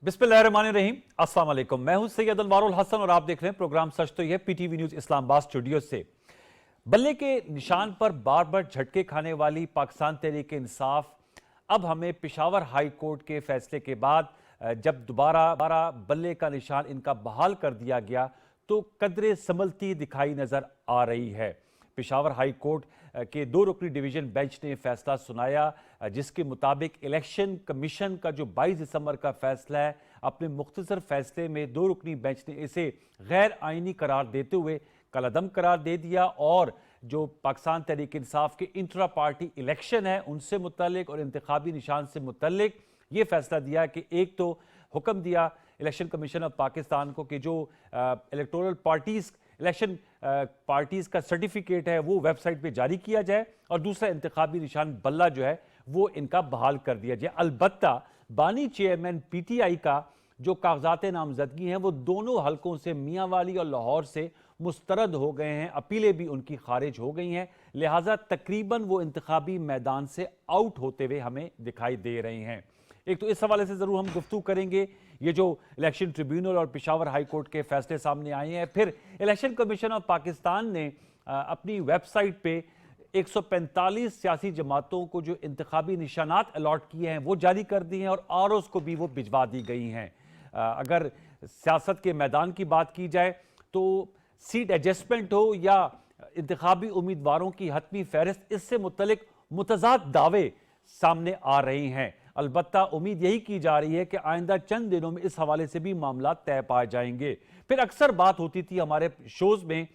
बिस्मिल्लाहिर्रहमानिर्रहीम। अस्सलाम वालेकुम। मैं हूं सैयद अनवारुल हसन और आप देख रहे हैं प्रोग्राम सच तो यह पीटीवी न्यूज इस्लामाबाद स्टूडियो से। बल्ले के निशान पर बार बार झटके खाने वाली पाकिस्तान तहरीक इंसाफ अब हमें पेशावर हाई कोर्ट के फैसले के बाद जब दोबारा बल्ले का निशान इनका बहाल कर दिया गया तो कदरे संभलती दिखाई नजर आ रही है। पेशावर हाई कोर्ट के 2 रुकनी डिवीजन बेंच ने फैसला सुनाया जिसके मुताबिक इलेक्शन कमीशन का जो 22 दिसंबर का फैसला है, अपने मुख्तसर फैसले में 2 रुकनी बेंच ने इसे गैर आइनी करार देते हुए कलअदम करार दे दिया और जो पाकिस्तान तहरीक इंसाफ के इंट्रा पार्टी इलेक्शन है उनसे मुतल्लिक और इंतखाबी निशान से मुतल्लिक ये फैसला दिया कि एक तो हुक्म दिया इलेक्शन कमीशन ऑफ पाकिस्तान को कि जो इलेक्टोरल पार्टीज इलेक्शन पार्टीज का सर्टिफिकेट है वो वेबसाइट पे जारी किया जाए और दूसरा इंतखाबी निशान बल्ला जो है वो इनका बहाल कर दिया जाए। अलबत्ता बानी चेयरमैन पीटीआई का जो कागजात नामजदगी हैं वो दोनों हलकों से मियांवाली और लाहौर से मुस्तरद हो गए हैं, अपीलें भी उनकी खारिज हो गई हैं, लिहाजा तकरीबन वो इंतखाबी मैदान से आउट होते हुए हमें दिखाई दे रहे हैं। एक तो इस हवाले से जरूर हम गुफ्तगू करेंगे, ये जो इलेक्शन ट्रिब्यूनल और पेशावर हाई कोर्ट के फैसले सामने आए हैं। फिर इलेक्शन कमीशन ऑफ पाकिस्तान ने अपनी वेबसाइट पे 145 सियासी जमातों को जो इंतखाबी निशानात अलॉट किए हैं वो जारी कर दिए हैं और आरओज़ को भी वो भिजवा दी गई हैं। अगर सियासत के मैदान की बात की जाए तो सीट एडजस्टमेंट हो या इंतखाबी उम्मीदवारों की हतमी फहरिस्त, इससे मुतल्लिक मुतजाद दावे सामने आ रही हैं। अलबत्ता उम्मीद यही की जा रही है कि आइंदा चंद दिनों में इस हवाले से भी मामला तय पाए जाएंगे। फिर अक्सर बात होती थी हमारे शोज में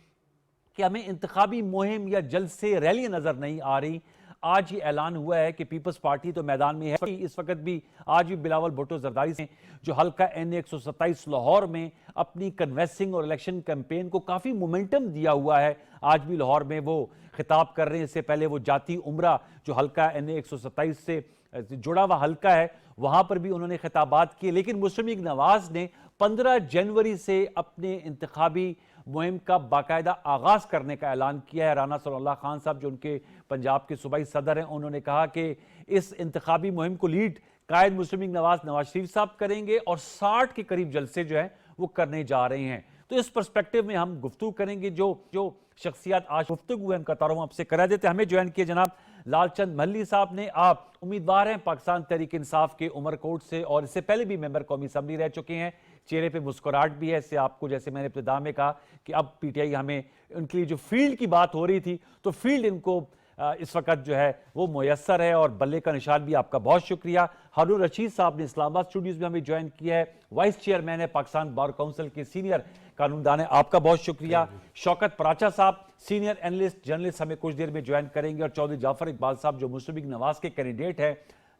कि हमें इंतखाबी मुहिम या जलसे रैली नजर नहीं आ रही। आज ही ऐलान हुआ है कि पीपल्स पार्टी तो मैदान में है, इस वक्त भी आज भी बिलावल भुट्टो जरदारी से जो हल्का NA 127 लाहौर में अपनी कन्वेंसिंग और इलेक्शन कैंपेन को काफी मोमेंटम दिया हुआ है। आज भी लाहौर में वो खिताब कर रहे हैं। इससे पहले वो जाती उम्रा जो हल्का NA 127 से जुड़ा हुआ हल्का है वहां पर भी उन्होंने खिताबात किए। लेकिन मुस्लिम लीग नवाज ने 15 जनवरी से अपने इंतखाबी मुहिम का बाकायदा आगाज करने का ऐलान किया है। राना सलाउल्लाह खान साहब जो उनके पंजाब के सूबाई सदर हैं, उन्होंने कहा कि इस इंतखाबी मुहिम को लीड कायद मुस्लिम लीग नवाज शरीफ साहब करेंगे और 60 के करीब जलसे जो है वो करने जा रहे हैं। तो इस पर्सपेक्टिव में हम गुफ्तगू करेंगे। जो शख्सियत आज गुफ्तगू है उनका तारुफ आपसे करा देते। हमें ज्वाइन किए जनाब लालचंद महली साहब ने, आप उम्मीदवार हैं पाकिस्तान तहरीक इंसाफ के उमरकोट से और इससे पहले भी मेंबर कौमी असम्बली रह चुके हैं। चेहरे पे मुस्कुराहट भी है। इससे आपको, जैसे मैंने इब्तिदा में कहा कि अब पीटीआई हमें उनके लिए जो फील्ड की बात हो रही थी तो फील्ड इनको इस वक्त जो है वो मुयस्सर है और बल्ले का निशान भी। आपका बहुत शुक्रिया। हारून रशीद साहब ने इस्लामाबाद स्टूडियोज में हमें ज्वाइन किया है, वाइस चेयरमैन है पाकिस्तान बार काउंसिल के सीनियर कानूनदान है, आपका बहुत शुक्रिया। शौकत पराचा साहब सीनियर एनालिस्ट जर्नलिस्ट हमें कुछ देर में ज्वाइन करेंगे और चौधरी जाफर इकबाल साहब जो मुस्लिम लीग नवाज के कैंडिडेट है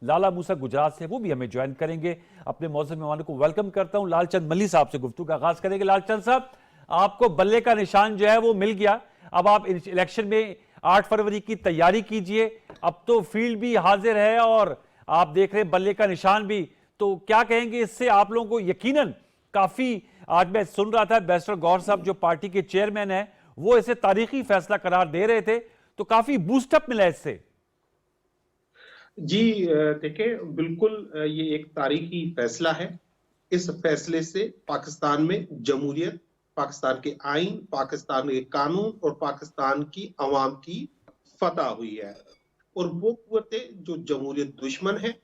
लाला मूसा गुजरात से, वो भी हमें ज्वाइन करेंगे। अपने मौजूद मेहमानों को वेलकम करता हूं। लालचंद मल्ली साहब से गुफ्तगू का आगाज करेंगे। लालचंद साहब, आपको बल्ले का निशान जो है वो मिल गया, अब आप इलेक्शन में 8 फरवरी की तैयारी कीजिए। अब तो फील्ड भी हाजिर है और आप देख रहे हैं बल्ले का निशान भी, तो क्या कहेंगे इससे आप लोगों को? यकीनन काफी, आज मैं सुन रहा था बैरिस्टर गौहर साहब जो पार्टी के चेयरमैन है वो इसे तारीखी फैसला करार दे रहे थे, तो काफी बूस्टअप मिला इससे। जी देखिए, बिल्कुल ये एक तारीखी फैसला है। इस फैसले से पाकिस्तान में जमहूरियत, पाकिस्तान के आइन, पाकिस्तान के कानून और पाकिस्तान की अवाम की फतह हुई है। और वो कुव्वतें जो जमहूरियत दुश्मन है,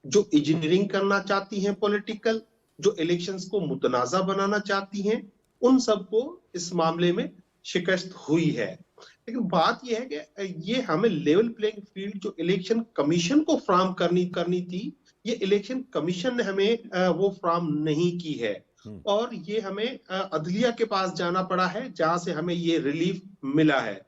जो इंजीनियरिंग करना चाहती हैं पॉलिटिकल, जो इलेक्शंस को मुतनाज़ा बनाना चाहती हैं, उन सबको इस मामले में शिकस्त हुई है। लेकिन बात यह है कि ये हमें लेवल प्लेइंग फील्ड जो इलेक्शन कमीशन को फ्राहम करनी थी, ये इलेक्शन कमीशन ने हमें वो फ्राहम नहीं की है और ये हमें अदलिया के पास जाना पड़ा है जहां से हमें ये रिलीफ मिला है।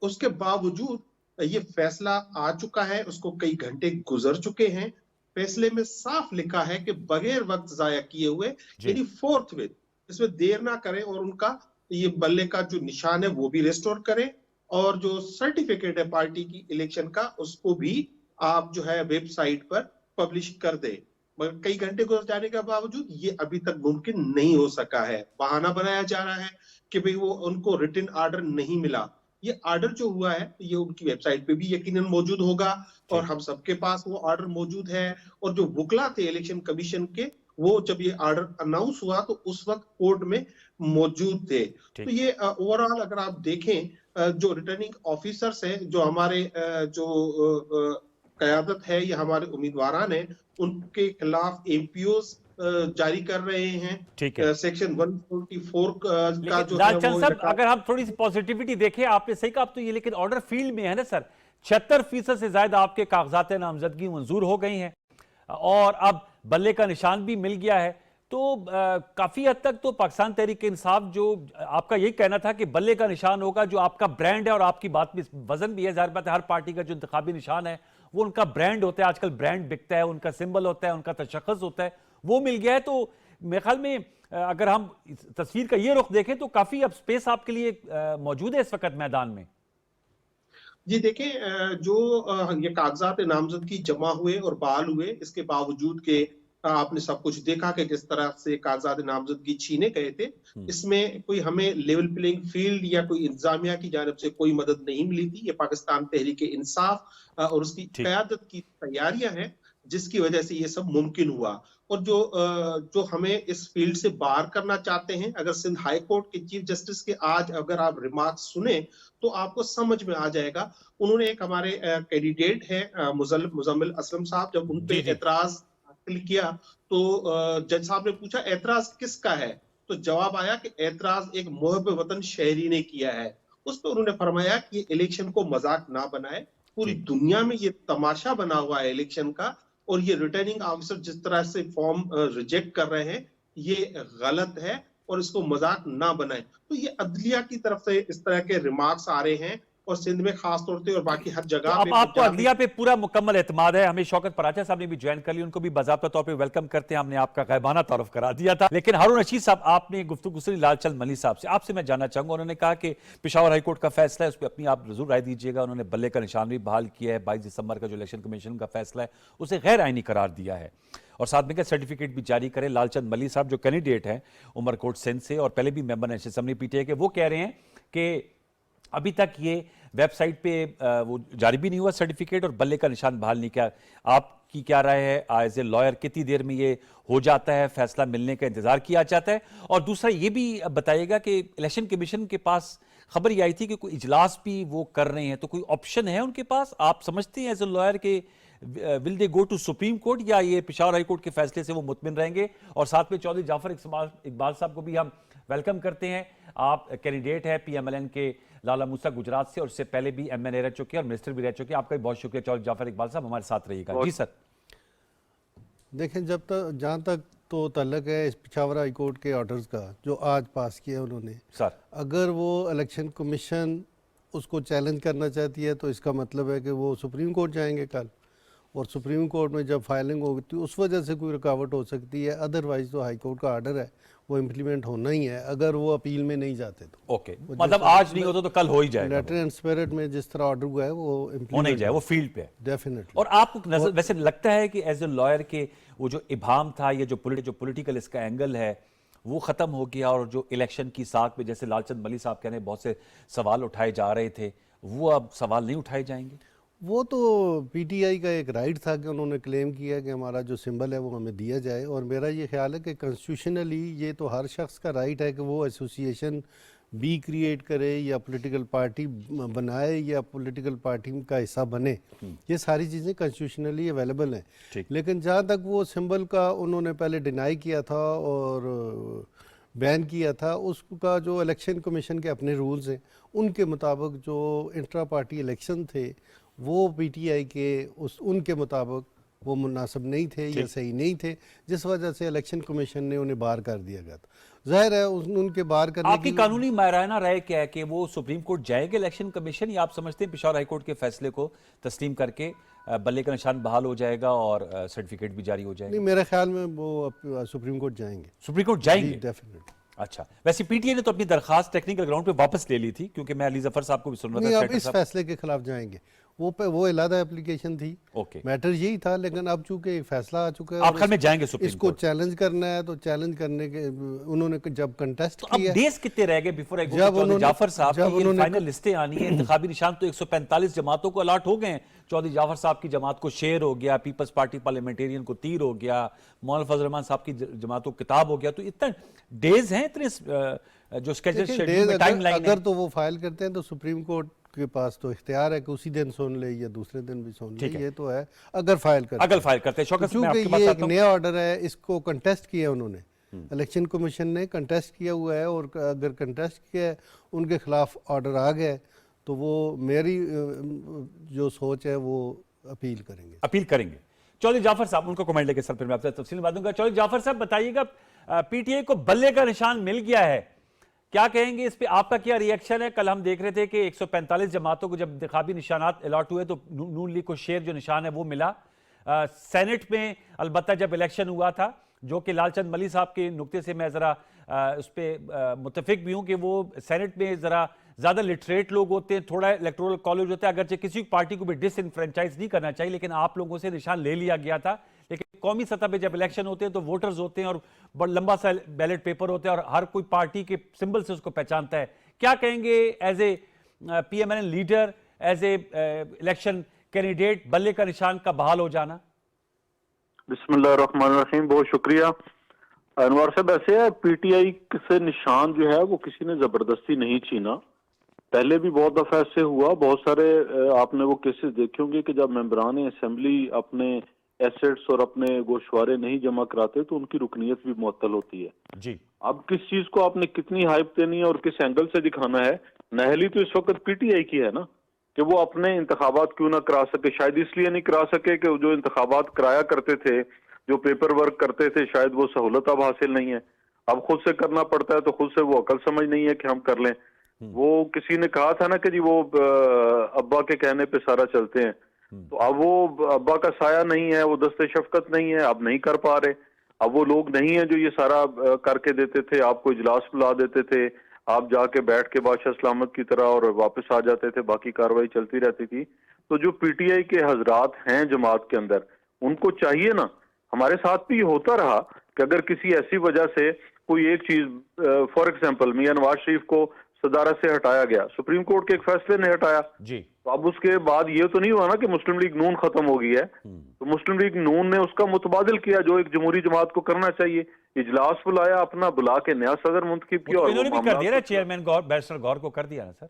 उसके बावजूद ये फैसला आ चुका है, उसको कई घंटे गुजर चुके हैं। फैसले में साफ लिखा है कि बगैर वक्त जाया किए हुए, यानी फोर्थविथ, इसमें देर ना करें और उनका ये बल्ले का जो निशान है वो भी रिस्टोर करें और जो सर्टिफिकेट है पार्टी की इलेक्शन का उसको भी आप जो है वेबसाइट पर पब्लिश कर दे। मगर कई घंटे गुजर जाने के बावजूद ये अभी तक मुमकिन नहीं हो सका है। बहाना बनाया जा रहा है कि भाई वो उनको रिटन ऑर्डर नहीं मिला। ये ऑर्डर जो हुआ है ये उनकी वेबसाइट पे भी यकीनन मौजूद होगा और हम सबके पास वो ऑर्डर मौजूद है। और जो वुकला थे इलेक्शन कमीशन के, वो जब ये ऑर्डर अनाउंस हुआ तो उस वक्त कोर्ट में मौजूद थे। तो ये ओवरऑल अगर आप देखें, जो रिटर्निंग ऑफिसर्स हैं, जो हमारे कयादत है या हमारे उम्मीदवारान है, उनके खिलाफ एमपीओज जारी कर रहे हैं। सेक्शन 144 का जो लालचंद साहब, अगर हम थोड़ी सी पॉजिटिविटी देखें, आपने सही कहा, अब तो ये लेकिन ऑर्डर फील्ड में है ना सर। 76% से ज्यादा आपके कागजात नामजदगी मंजूर हो गई हैं और अब बल्ले का निशान भी मिल गया है। तो काफी हद तक तो पाकिस्तान तहरीक इंसाफ, जो आपका यही कहना था कि बल्ले का निशान होगा, जो आपका ब्रांड है, और आपकी बात में वजन भी है, जाहिर बात है हर पार्टी का जो इंतखाबी निशान है वो उनका ब्रांड होता है। आजकल ब्रांड बिकता है, उनका सिंबल होता है, उनका तशख्खुस होता है, वो मिल गया है। तो मेरे ख्याल में अगर हम तस्वीर का ये रुख देखें तो काफी अब स्पेस आपके लिए मौजूद है इस वक्त मैदान में। जी देखें, जो ये कागजात नामजदगी जमा हुए और बहाल हुए, इसके बावजूद के आपने सब कुछ देखा कि किस तरह से कागजात नामजदगी छीने गए थे। इसमें कोई हमें लेवल प्लेइंग फील्ड या कोई इंतजामिया की जानिब से कोई मदद नहीं मिली थी। ये पाकिस्तान तहरीक इंसाफ और उसकी क़यादत की तैयारियां हैं जिसकी वजह से ये सब मुमकिन हुआ। और जो हमें इस फील्ड से बाहर करना चाहते हैं, अगर सिंध हाई कोर्ट के चीफ जस्टिस के आज अगर आप रिमार्क्स सुने तो आपको समझ में आ जाएगा। उन्होंने एक हमारे कैंडिडेट है मुजम्मिल असलम साहब, जब उन पे एतराज किया तो जज साहब ने पूछा एतराज किसका है, तो जवाब आया कि एतराज एक मुहब्ब वतन शहरी ने किया है। उस पर उन्होंने फरमाया कि ये इलेक्शन को मजाक ना बनाए, पूरी दुनिया में ये तमाशा बना हुआ है इलेक्शन का, और ये रिटर्निंग ऑफिसर जिस तरह से फॉर्म रिजेक्ट कर रहे हैं ये गलत है और इसको मजाक ना बनाए। तो ये अदलिया की तरफ से इस तरह के रिमार्क्स आ रहे हैं और सिंध में खास तौर पे और बाकी हर जगह तो पे आपको अदलिया पे पूरा मुकम्मल एतमाद है। हमें शौकत पराचा साहब ने भी ज्वाइन कर ली, उनको भी बाज़ाब्ता तौर पे वेलकम करते हैं। हमने आपका गैबाना तारुफ करा दिया था। लेकिन हारून रशीद साहब, आपने गुफ्तगू सुनी लालचंद मलिक साहब से, आपसे मैं जानना चाहूंगा। उन्होंने कहा कि पेशावर हाई कोर्ट का फैसला है, उस पर अपनी आप जरूर राय दीजिएगा। उन्होंने बल्ले का निशान भी बहाल किया है। 22 दिसंबर का जो इलेक्शन कमीशन का फैसला है उसे गैर आईनी करार दिया है और साथ में क्या सर्टिफिकेट भी जारी करे। लालचंद मलिक साहब जो कैंडिडेट हैं उमरकोट सिंध से और पहले भी मेंबर हैं असेंबली पीटीआई के, वो कह रहे हैं कि अभी तक ये वेबसाइट पे वो जारी भी नहीं हुआ सर्टिफिकेट और बल्ले का निशान बहाल नहीं किया। आपकी क्या राय है एज ए लॉयर, कितनी देर में ये हो जाता है, फैसला मिलने का इंतजार किया जाता है? और दूसरा ये भी बताइएगा कि इलेक्शन कमीशन के पास खबर ये आई थी कि कोई इजलास भी वो कर रहे हैं, तो कोई ऑप्शन है उनके पास? आप समझते हैं एज ए लॉयर के will they go to Supreme Court या ये पेशावर हाई कोर्ट के फैसले से वो मुतमिन रहेंगे? और साथ में चौधरी जाफर इकबाल साहब को भी हम वेलकम करते हैं। आप कैंडिडेट है PMLN के लाला मूसा गुजरात से और इससे पहले भी MNA रह चुके हैं और मिनिस्टर भी रह चुके हैं। आपका भी बहुत शुक्रिया चौधरी जाफर इकबाल साहब, हमारे साथ रहिएगा। जी सर। देखें, जब तक जहाँ तक तो तल्लक है इस पेशावर हाई कोर्ट के ऑर्डर्स का जो आज पास किया उन्होंने सर, अगर वो इलेक्शन कमीशन उसको चैलेंज करना चाहती है तो इसका मतलब है कि वो सुप्रीम कोर्ट जाएंगे कल, और सुप्रीम कोर्ट में जब फाइलिंग होगी तो उस वजह से कोई रुकावट हो सकती है। अदरवाइज तो हाई कोर्ट का ऑर्डर है वो इम्प्लीमेंट होना ही है, अगर वो अपील में नहीं जाते तो। ओके, मतलब आज नहीं होता तो कल हो ही जाएगा। लेटर एंड स्पिरिट में जिस तरह ऑर्डर हुआ है वो होना ही जाए, वो फील्ड पे है डेफिनेटली। और आपको नजर वैसे लगता है कि एज ए लॉयर के वो जो इबाम था, ये जो पॉलिटिकल इसका एंगल है वो खत्म हो गया, और जो इलेक्शन की साख में जैसे लालचंद मलिक साहब कहने बहुत से सवाल उठाए जा रहे थे वो अब सवाल नहीं उठाए जाएंगे? वो तो पीटीआई का एक राइट था कि उन्होंने क्लेम किया कि हमारा जो सिंबल है वो हमें दिया जाए, और मेरा ये ख्याल है कि कॉन्स्टिट्यूशनली ये तो हर शख्स का राइट है कि वो एसोसिएशन भी क्रिएट करे या पॉलिटिकल पार्टी बनाए या पॉलिटिकल पार्टी का हिस्सा बने। ये सारी चीज़ें कॉन्स्टिट्यूशनली अवेलेबल हैं। लेकिन जहाँ तक वो सिंबल का उन्होंने पहले डिनाई किया था और बैन किया था, उसका जो इलेक्शन कमीशन के अपने रूल्स हैं उनके मुताबिक जो इंट्रा पार्टी इलेक्शन थे वो पीटीआई के उनके मुताबिक वो मुनासिब नहीं थे या सही नहीं थे, जिस वजह से इलेक्शन कमीशन ने उन्हें बाहर कर दिया गया था। जाहिर है उनके बाहर करने आपकी कानूनी मायराना राय क्या है कि वो सुप्रीम कोर्ट जाएगा इलेक्शन कमीशन, या आप समझते हैं पेशावर हाई कोर्ट के फैसले को तस्लीम करके बल्ले का निशान बहाल हो जाएगा और सर्टिफिकेट भी जारी हो जाएगा? नहीं, मेरे ख्याल में वो सुप्रीम कोर्ट जाएंगे। सुप्रीम कोर्ट जाएंगे डेफिनेटली। अच्छा, वैसे पीटीआई ने तो अपनी दरखास्त टेक्निकल ग्राउंड पे वापस ले ली थी, क्योंकि मैं अली जफर साहब को भी सुन रहा था। अब इस फैसले के खिलाफ जाएंगे। वो अलग एप्लीकेशन थी। ओके, मैटर यही था, लेकिन अब चूंकि एक फैसला आ चुका है आप और घर में जाएंगे सुप्रीम इसको कोर्ट, चैलेंज करना है, तो चैलेंज करने के उन्होंने जब कंटेस्ट तो अब किया, डेज कितने रह गए बिफोर आई गो? जब चौधरी उन्होंने- जाफर साहब जब की ये उन्होंने- फाइनल लिस्टें आनी है, इंतखाबी निशान तो 145 जमातों को अलाट हो गए हैं। चौधरी जाफर साहब की जमात को शेर हो गया, पीपल्स पार्टी पार्लियामेंटेरियन को तीर हो गया, मौलाना फजल रहमान साहब की जमात को किताब हो गया। तो इतना डेज हैं, इतने जो स्केड्यूल लेकिन शेड्यूल में टाइम लाइन अगर तो वो फाइल करते हैं तो सुप्रीम कोर्ट के पास तो इख्तियार है कि उसी दिन सुन ले या दूसरे दिन भी सुन ले, ठीक है। ये तो है अगर फाइल करते अगर फाइल करते हैं। शौकत, मैं क्योंकि आपके पास ये एक आता हूं। नया ऑर्डर है, इसको कंटेस्ट किया उन्होंने, इलेक्शन कमीशन ने कंटेस्ट किया हुआ है, और अगर कंटेस्ट किया है, उनके खिलाफ ऑर्डर आ गया है, तो वो मेरी जो सोच है वो अपील करेंगे। अपील करेंगे। चौधरी जाफर साहब, उनको कमेंट लेके सर फिर मैं आपसे तफसील में बात दूंगा। चौधरी जाफर साहब बताइएगा, पीटीआई को बल्ले का निशान मिल गया है, क्या कहेंगे इस पे? आपका क्या रिएक्शन है? कल हम देख रहे थे कि 145 जमातों को जब इंतखाबी निशानात अलॉट हुए तो नून लीग को शेर जो निशान है वो मिला। सेनेट में अलबत्ता जब इलेक्शन हुआ था, जो कि लालचंद मली साहब के नुक्ते से मैं ज़रा उस पर मुतफिक भी हूँ कि वो सेनेट में ज़रा ज़्यादा लिटरेट लोग होते हैं, थोड़ा इलेक्टोरल कॉलेज होता है, अगरचे किसी पार्टी को भी डिसइनफ्रेंचाइज नहीं करना चाहिए, लेकिन आप लोगों से निशान ले लिया गया था। लेकिन कौमी सतह पे जब इलेक्शन होते हैं तो वोटर्स होते हैं और बड़ा लंबा सा बैलेट पेपर होता है और हर कोई पार्टी के सिंबल से उसको पहचानता है। क्या कहेंगे as a PML leader, as a election candidate, बल्ले का निशान का बहाल हो जाना? बिस्मिल्लाहिर्रहमानिर्रहीम, बहुत शुक्रिया अनवर साहब। ऐसे है, पीटीआई से निशान जो है वो किसी ने जबरदस्ती नहीं छीना। पहले भी बहुत दफा ऐसे हुआ, बहुत सारे आपने वो केसेस देखे होंगे कि जब मेंबरान असेंबली अपने एसेट्स और अपने गोशवारे नहीं जमा कराते तो उनकी रुकनीत भी मुअत्तल होती है। जी, अब किस चीज को आपने कितनी हाइप देनी है और किस एंगल से दिखाना है, नहली तो इस वक्त पीटीआई की है ना, कि वो अपने इंतखाबात क्यों ना करा सके। शायद इसलिए नहीं करा सके कि जो इंतखाबात कराया करते थे, जो पेपर वर्क करते थे, शायद वो सहूलत अब हासिल नहीं है, अब खुद से करना पड़ता है, तो खुद से वो अकल समझ नहीं है कि हम कर लें। वो किसी ने कहा था ना कि जी वो अब्बा के कहने पे सारा चलते हैं, तो अब वो अब्बा का साया नहीं है, वो दस्ते शफकत नहीं है, अब नहीं कर पा रहे। अब वो लोग नहीं है जो ये सारा करके देते थे, आपको इजलास बुला देते थे, आप जाके बैठ के बादशाह सलामत की तरह और वापस आ जाते थे, बाकी कार्रवाई चलती रहती थी। तो जो पीटीआई के हजरात हैं जमात के अंदर, उनको चाहिए ना, हमारे साथ भी होता रहा कि अगर किसी ऐसी वजह से कोई एक चीज, फॉर एग्जाम्पल मियां नवाज शरीफ को सदारत से हटाया गया, सुप्रीम कोर्ट के एक फैसले ने हटाया, जी, तो अब उसके बाद ये तो नहीं हुआ ना कि मुस्लिम लीग नून खत्म हो गई है, तो मुस्लिम लीग नून ने उसका मुतबादिल किया जो एक जमहूरी जमात को करना चाहिए, इजलास बुलाया, अपना बुला के नया सदर मुंतखब किया। और इन्होंने भी कर दिया ना, चेयरमैन गौर, बैरिस्टर गौर को कर दिया ना सर।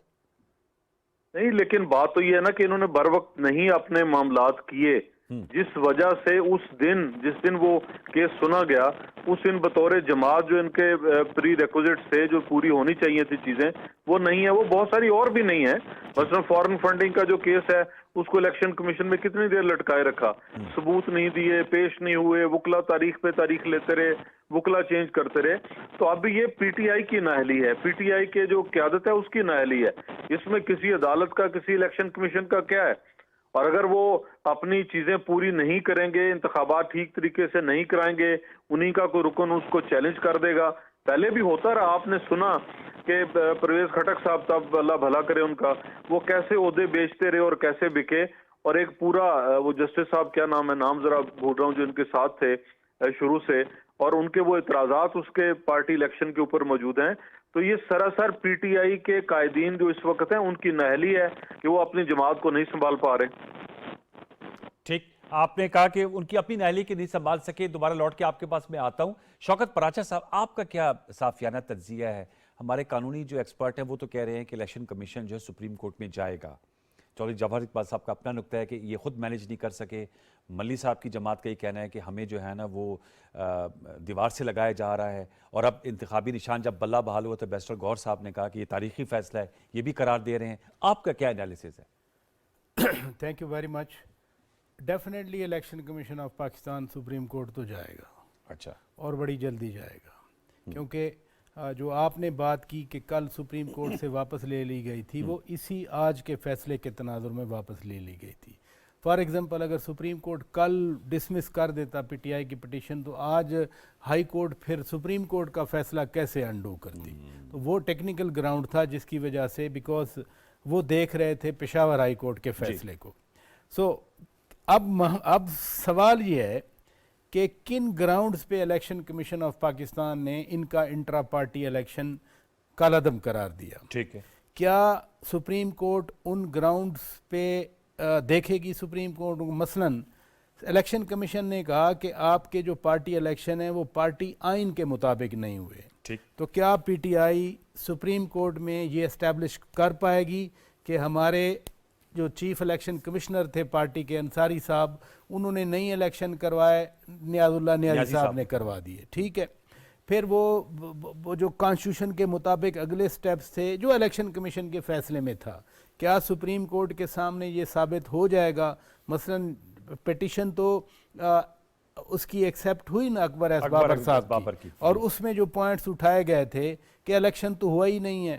नहीं, लेकिन बात तो ये है ना कि इन्होंने बर वक्त नहीं अपने मामलात किए, जिस वजह से उस दिन जिस दिन वो केस सुना गया, उस दिन बतौर जमात जो इनके प्री रिक्विजिट्स थे, जो पूरी होनी चाहिए थी चीजें, वो नहीं है। वो बहुत सारी और भी नहीं है। मसलन फॉरेन फंडिंग का जो केस है, उसको इलेक्शन कमीशन में कितनी देर लटकाए रखा, सबूत नहीं दिए, पेश नहीं हुए, वुकला तारीख पे तारीख लेते रहे, वुकला चेंज करते रहे। तो अब ये पीटीआई की नाअहली है, पीटीआई के जो क्यादत है उसकी नाअहली है। इसमें किसी अदालत का, किसी इलेक्शन कमीशन का क्या है? और अगर वो अपनी चीजें पूरी नहीं करेंगे, इंतखाबात ठीक तरीके से नहीं कराएंगे, उन्हीं का कोई रुकन उसको चैलेंज कर देगा। पहले भी होता रहा, आपने सुना कि परवेज खटक साहब, तब अल्लाह भला करे उनका, वो कैसे ओहदे बेचते रहे और कैसे बिके। और एक पूरा वो जस्टिस साहब, क्या नाम है, नाम जरा भूल रहा हूँ, जो इनके साथ थे शुरू से, और उनके वो इतराजात उसके पार्टी इलेक्शन के ऊपर मौजूद हैं। तो ये सरासर पीटीआई के कायदीन जो इस वक्त हैं, उनकी नाअहली है कि वो अपनी जमात को नहीं संभाल पा रहे। ठीक, आपने कहा कि उनकी अपनी नाअहली की नहीं संभाल सके। दोबारा लौट के आपके पास मैं आता हूं। शौकत पराचा साहब, आपका क्या साफियाना तज्जिया है? हमारे कानूनी जो एक्सपर्ट हैं वो तो कह रहे हैं कि इलेक्शन कमीशन जो है सुप्रीम कोर्ट में जाएगा। चौधरी जवाहर इकबाल साहब का अपना नुक्ता है कि ये खुद मैनेज नहीं कर सके। मल्ली साहब की जमात का ये कहना है कि हमें जो है ना वो दीवार से लगाया जा रहा है। और अब इंतखाबी निशान जब बल्ला बहाल हुआ तो बैरिस्टर गौर साहब ने कहा कि ये तारीखी फैसला है, ये भी करार दे रहे हैं। आपका क्या एनालिसिस है? Thank you very much. Definitely election commission of Pakistan supreme court तो जाएगा, अच्छा, और बड़ी जल्दी जाएगा, क्योंकि जो आपने बात की कि कल सुप्रीम कोर्ट से वापस ले ली गई थी, वो इसी आज के फैसले के तनाजुर में वापस ले ली गई थी। फॉर एग्जांपल, अगर सुप्रीम कोर्ट कल डिसमिस कर देता पीटीआई की पिटीशन, तो आज हाई कोर्ट फिर सुप्रीम कोर्ट का फैसला कैसे अंडू करती। तो वो टेक्निकल ग्राउंड था जिसकी वजह से, बिकॉज वो देख रहे थे पेशावर हाई कोर्ट के फैसले को। सो अब सवाल ये है कि किन ग्राउंड्स पे इलेक्शन कमीशन ऑफ पाकिस्तान ने इनका इंट्रा पार्टी इलेक्शन कालादम करार दिया। ठीक है, क्या सुप्रीम कोर्ट उन ग्राउंड्स पे देखेगी? सुप्रीम कोर्ट मसलन इलेक्शन कमीशन ने कहा कि आपके जो पार्टी इलेक्शन है वो पार्टी आइन के मुताबिक नहीं हुए, ठीक। तो क्या पीटीआई सुप्रीम कोर्ट में ये इस्टेब्लिश कर पाएगी कि हमारे जो चीफ इलेक्शन कमिश्नर थे पार्टी के अंसारी साहब, उन्होंने नई इलेक्शन करवाए, नियाजुल्लाह नियाजी साहब ने करवा दिए, ठीक है। फिर वो जो कॉन्स्टिट्यूशन के मुताबिक अगले स्टेप्स थे जो इलेक्शन कमीशन के फैसले में था, क्या सुप्रीम कोर्ट के सामने ये साबित हो जाएगा? मसलन पिटिशन तो उसकी एक्सेप्ट हुई ना अकबर एस बाबर साहब की, और उसमें जो पॉइंट्स उठाए गए थे कि इलेक्शन तो हुआ ही नहीं है,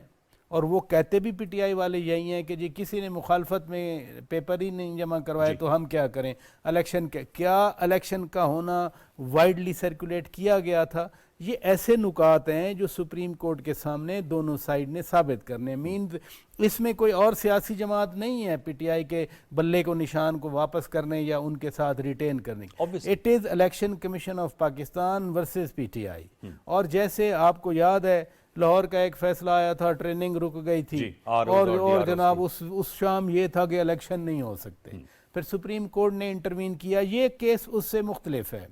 और वो कहते भी पीटीआई वाले यही हैं कि जी किसी ने मुखालफत में पेपर ही नहीं जमा करवाए तो हम क्या करें। इलेक्शन क्या इलेक्शन का होना वाइडली सर्कुलेट किया गया था? ये ऐसे नुकात हैं जो सुप्रीम कोर्ट के सामने दोनों साइड ने साबित करने। मीन्स इसमें कोई और सियासी जमात नहीं है पीटीआई के बल्ले को निशान को वापस करने या उनके साथ रिटेन करने की। It is election commission of Pakistan versus PTI. और जैसे आपको याद है लाहौर का एक फैसला आया था, ट्रेनिंग रुक गई थी, और जनाब उस शाम ये था कि इलेक्शन नहीं हो सकते। फिर सुप्रीम कोर्ट ने इंटरवीन किया। ये केस उससे मुख्तलिफ है,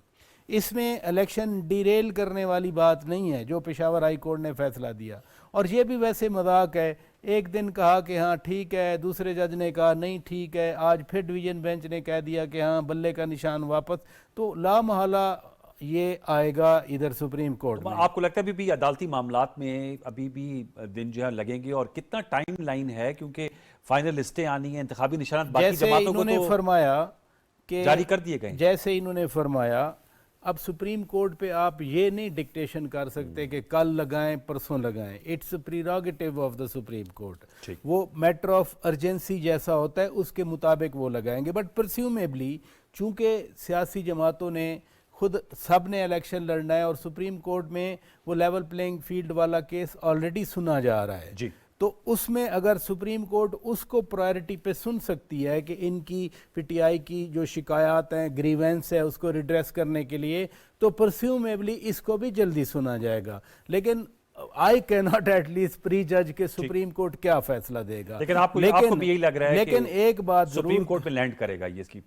इसमें इलेक्शन डिरेल करने वाली बात नहीं है जो पेशावर हाई कोर्ट ने फैसला दिया। और ये भी वैसे मजाक है, एक दिन कहा कि हाँ ठीक है, दूसरे जज ने कहा नहीं ठीक है, आज फिर डिवीजन बेंच ने कह दिया कि हाँ बल्ले का निशान वापस। तो लामहला ये आएगा इधर सुप्रीम कोर्ट में। आपको लगता है अभी अदालती मामलात में अभी भी दिन जो है लगेंगे, और कितना टाइम लाइन है? क्योंकि फाइनल लिस्टें आनी है, इंतखाबी निशानात बाकी जमातों को तो फरमाया कि जारी कर दिए गए। जैसे इन्होंने फरमाया, अब सुप्रीम कोर्ट पे आप ये नहीं डिक्टेशन कर सकते कि कल लगाएं परसों लगाएं। It's prerogative of the supreme court. वो मैटर ऑफ अर्जेंसी जैसा होता है उसके मुताबिक वो लगाएंगे। बट प्रिज्यूमेबली चूंकि सियासी जमातों ने खुद सब ने इलेक्शन लड़ना है और सुप्रीम कोर्ट में वो लेवल प्लेइंग फील्ड वाला केस ऑलरेडी सुना जा रहा है जी, तो उसमें अगर सुप्रीम कोर्ट उसको प्रायोरिटी पे सुन सकती है कि इनकी पीटीआई की जो शिकायत हैं, ग्रीवेंस है, उसको रिड्रेस करने के लिए, तो परस्यूमेबली इसको भी जल्दी सुना जाएगा। लेकिन I can not at least pre जज के सुप्रीम कोर्ट क्या फैसला देगा। लेकिन आपको भी यही लग रहा है लेकिन एक बात सुप्रीम कोर्ट में लैंड करेगा ये इसकी?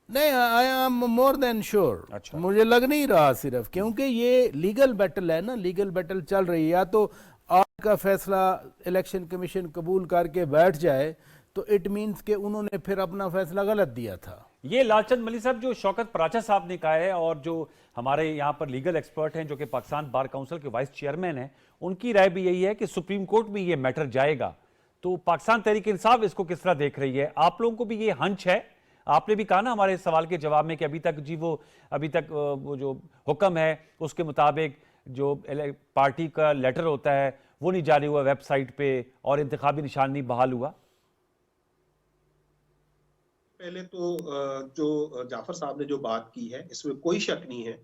नहीं, I am more than sure. अच्छा। मुझे लग नहीं रहा सिर्फ, क्योंकि ये लीगल बैटल है ना, लीगल बैटल चल रही है। या तो आज का फैसला इलेक्शन कमीशन कबूल करके बैठ जाए तो इट मींस कि उन्होंने फिर अपना फैसला गलत दिया था। ये लालचंद मलिक साहब जो शौकत पराचा साहब ने कहा है, और जो हमारे यहाँ पर लीगल एक्सपर्ट हैं जो कि पाकिस्तान बार काउंसिल के वाइस चेयरमैन हैं, उनकी राय भी यही है कि सुप्रीम कोर्ट में ये मैटर जाएगा। तो पाकिस्तान तहरीक इंसाफ इसको किस तरह देख रही है? आप लोगों को भी ये हंच है? आपने भी कहा ना हमारे सवाल के जवाब में कि अभी तक वो जो हुक्म है उसके मुताबिक जो पार्टी का लेटर होता है वो नहीं जारी हुआ वेबसाइट पे, और इंतखाबी निशान नहीं बहाल हुआ। पहले तो जो जाफर साहब ने जो बात की है इसमें कोई शक नहीं है,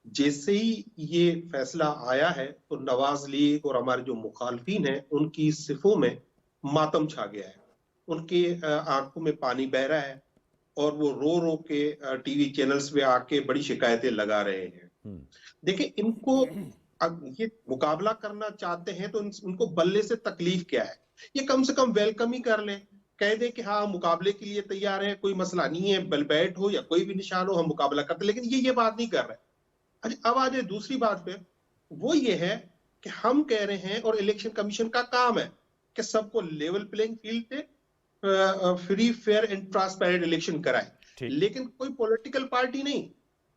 जैसे ही ये फैसला आया है तो नवाज लीग और हमारे जो मुखालफीन हैं उनकी सिफों में मातम छा गया है, उनके आंखों में पानी बह रहा है, और वो रो रो के टीवी चैनल्स पे आके बड़ी शिकायतें लगा रहे हैं। देखिए, इनको ये मुकाबला करना चाहते हैं तो उनको बल्ले से तकलीफ क्या है? ये कम से कम वेलकम ही कर ले, कह दे कि हाँ मुकाबले के लिए तैयार है, कोई मसला नहीं है, बल बैट हो या कोई भी निशान हो हम मुकाबला करते। लेकिन ये बात नहीं कर रहे। अच्छा, अब आ जाए दूसरी बात पे, वो ये है कि हम कह रहे हैं और इलेक्शन कमीशन का काम है कि सबको लेवल प्लेइंग फील्ड पे free fair and transparent election कराए, लेकिन कोई पॉलिटिकल पार्टी नहीं।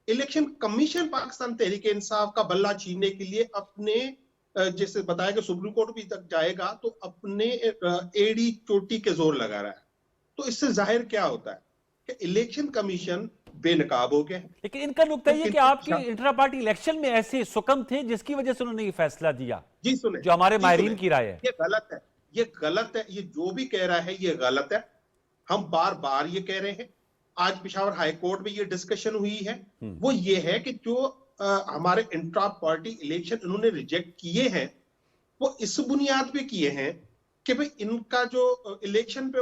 इलेक्शन कमीशन पाकिस्तान तहरीक इंसाफ का बल्ला छीनने के लिए अपने जैसे बताया कि सुप्रीम कोर्ट भी तक जाएगा तो अपने एड़ी चोटी के जोर लगा रहा है। तो इससे जाहिर क्या होता है कि इलेक्शन कमीशन बेनकाब हो गया। लेकिन इनका नुकता ये कि आपके इंट्रा पार्टी इलेक्शन में ऐसे सुकम थे जिसकी वजह से उन्होंने ये फैसला दिया। जी सुने, जो हमारे माहिरीन की राय है, ये गलत है, ये गलत है, ये जो भी कह रहा है ये गलत है। हम बार बार ये कह रहे हैं, आज पेशावर हाई कोर्ट में ये डिस्कशन हुई है, वो ये है कि जो हमारे इंट्रा पार्टी इलेक्शन इन्होंने रिजेक्ट किए हैं वो इस बुनियाद पे किए हैं कि भाई इनका जो इलेक्शन पे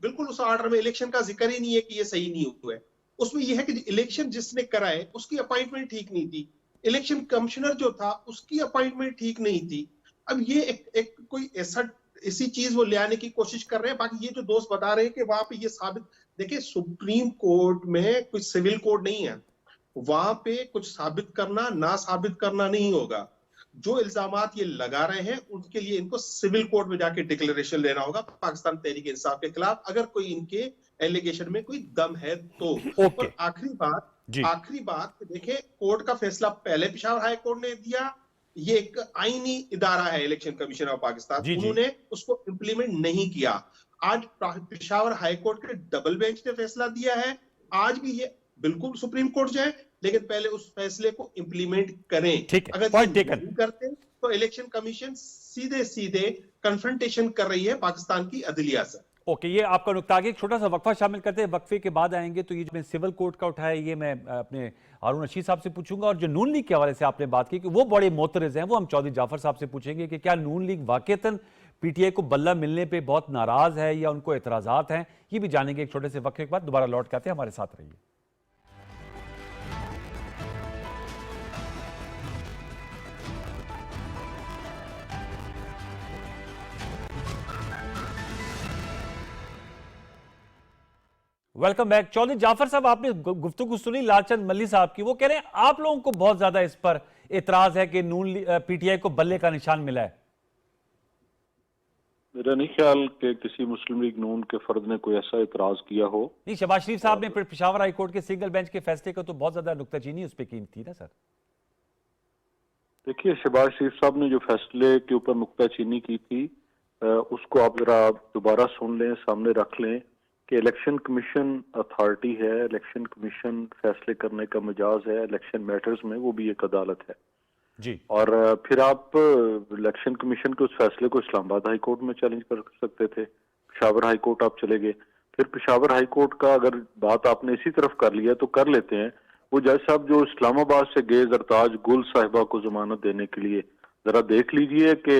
बिल्कुल उस ऑर्डर में इलेक्शन का जिक्र ही नहीं है कि ये सही नहीं हुआ है। उसमें यह है कि इलेक्शन जिसने कराए उसकी अपॉइंटमेंट ठीक नहीं थी, इलेक्शन कमिश्नर जो था उसकी अपॉइंटमेंट ठीक नहीं थी। अब ये एक कोई ऐसा इसी चीज वो ले आने की कोशिश कर रहे हैं। बाकी ये जो दोस्त बता रहे हैं कि वहां पे ये साबित, देखिए सुप्रीम कोर्ट में कुछ सिविल कोड नहीं है, वहां पे कुछ साबित करना ना साबित करना नहीं होगा। जो इल्जामात ये लगा रहे हैं उनके लिए इनको सिविल कोर्ट में जाके डिक्लेरेशन लेना होगा पाकिस्तान तहरीक इंसाफ के खिलाफ, अगर कोई इनके एलिगेशन में कोई दम है तो। और आखिरी बात देखिए, कोर्ट का फैसला पहले पेशावर हाई कोर्ट ने दिया, ये एक आईनी इदारा है इलेक्शन कमीशन ऑफ पाकिस्तान, उन्होंने उसको इंप्लीमेंट नहीं किया। आज पेशावर हाई कोर्ट के डबल बेंच ने फैसला दिया है, आज भी ये बिल्कुल सुप्रीम कोर्ट जाए, लेकिन पहले उस फैसले को इंप्लीमेंट करें। अगर नहीं करते तो इलेक्शन कमीशन सीधे सीधे कन्फ्रंटेशन कर रही है पाकिस्तान की अदलिया से। ओके, ये आपका नुक्ता। आगे एक छोटा सा वक्फा शामिल करते हैं, वक्फे के बाद आएंगे। तो ये जो सिविल कोर्ट का उठाया, ये मैं अपने हारून रशीद साहब से पूछूंगा। और जो नून लीग के हवाले से आपने बात की कि वो बड़े मोतरज़ हैं, वो हम चौधरी जाफर साहब से पूछेंगे कि क्या नून लीग वाकईतन पीटीआई को बल्ला मिलने पे बहुत नाराज है या उनको एतराजात हैं, ये भी जानेंगे एक छोटे से वक्फे के बाद। दोबारा लौट के आते हैं, हमारे साथ रहिए। Welcome back. चौधरी जाफर साहब, आपने गुफ्तगू सुनी लालचंद मल्ली साहब की, वो कह रहे हैं आप लोगों को बहुत ज्यादा इस पर एतराज है कि नून पीटीआई को बल्ले का निशान मिला है। मेरा नहीं ख्याल कि किसी मुस्लिम लीग नून के फर्द ने कोई ऐसा एतराज किया हो। नहीं, शहबाज शरीफ साहब ने पेशावर हाई कोर्ट के सिंगल बेंच के फैसले को तो बहुत ज्यादा नुक्ताचीनी उस पर की थी ना सर। देखिए, शहबाज शरीफ साहब ने जो फैसले के ऊपर नुक्ताचीनी की थी, उसको आप जरा दोबारा सुन लें, सामने रख लें कि इलेक्शन कमीशन अथॉरिटी है, इलेक्शन कमीशन फैसले करने का मिजाज है इलेक्शन मैटर्स में, वो भी एक अदालत है जी। और फिर आप इलेक्शन कमीशन के उस फैसले को इस्लामाबाद हाई कोर्ट में चैलेंज कर सकते थे, पेशावर हाई कोर्ट आप चले गए, फिर पेशावर हाई कोर्ट का अगर बात आपने इसी तरफ कर लिया तो कर लेते हैं। वो जज साहब जो इस्लामाबाद से गए जरताज गुल साहिबा को जमानत देने के लिए, जरा देख लीजिए कि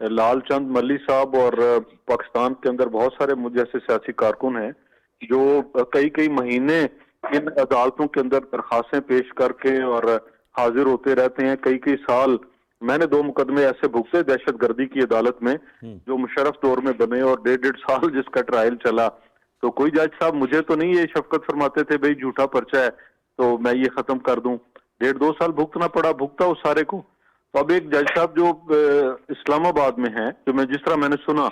लालचंद मल्ली साहब और पाकिस्तान के अंदर बहुत सारे मुझे जैसे सियासी कारकुन हैं जो कई कई महीने इन अदालतों के अंदर दरखास्तें पेश करके और हाजिर होते रहते हैं। कई कई साल मैंने 2 मुकदमे ऐसे भुगते दहशतगर्दी की अदालत में जो मुशर्रफ दौर में बने और 1.5 साल जिसका ट्रायल चला। तो कोई जज साहब मुझे तो नहीं ये शफकत फरमाते थे भाई झूठा पर्चा है तो मैं ये खत्म कर दूं, 1.5-2 साल भुगतना पड़ा, भुगता उस सारे को। तो अब एक जज साहब जो इस्लामाबाद में हैं, जो मैं जिस तरह मैंने सुना,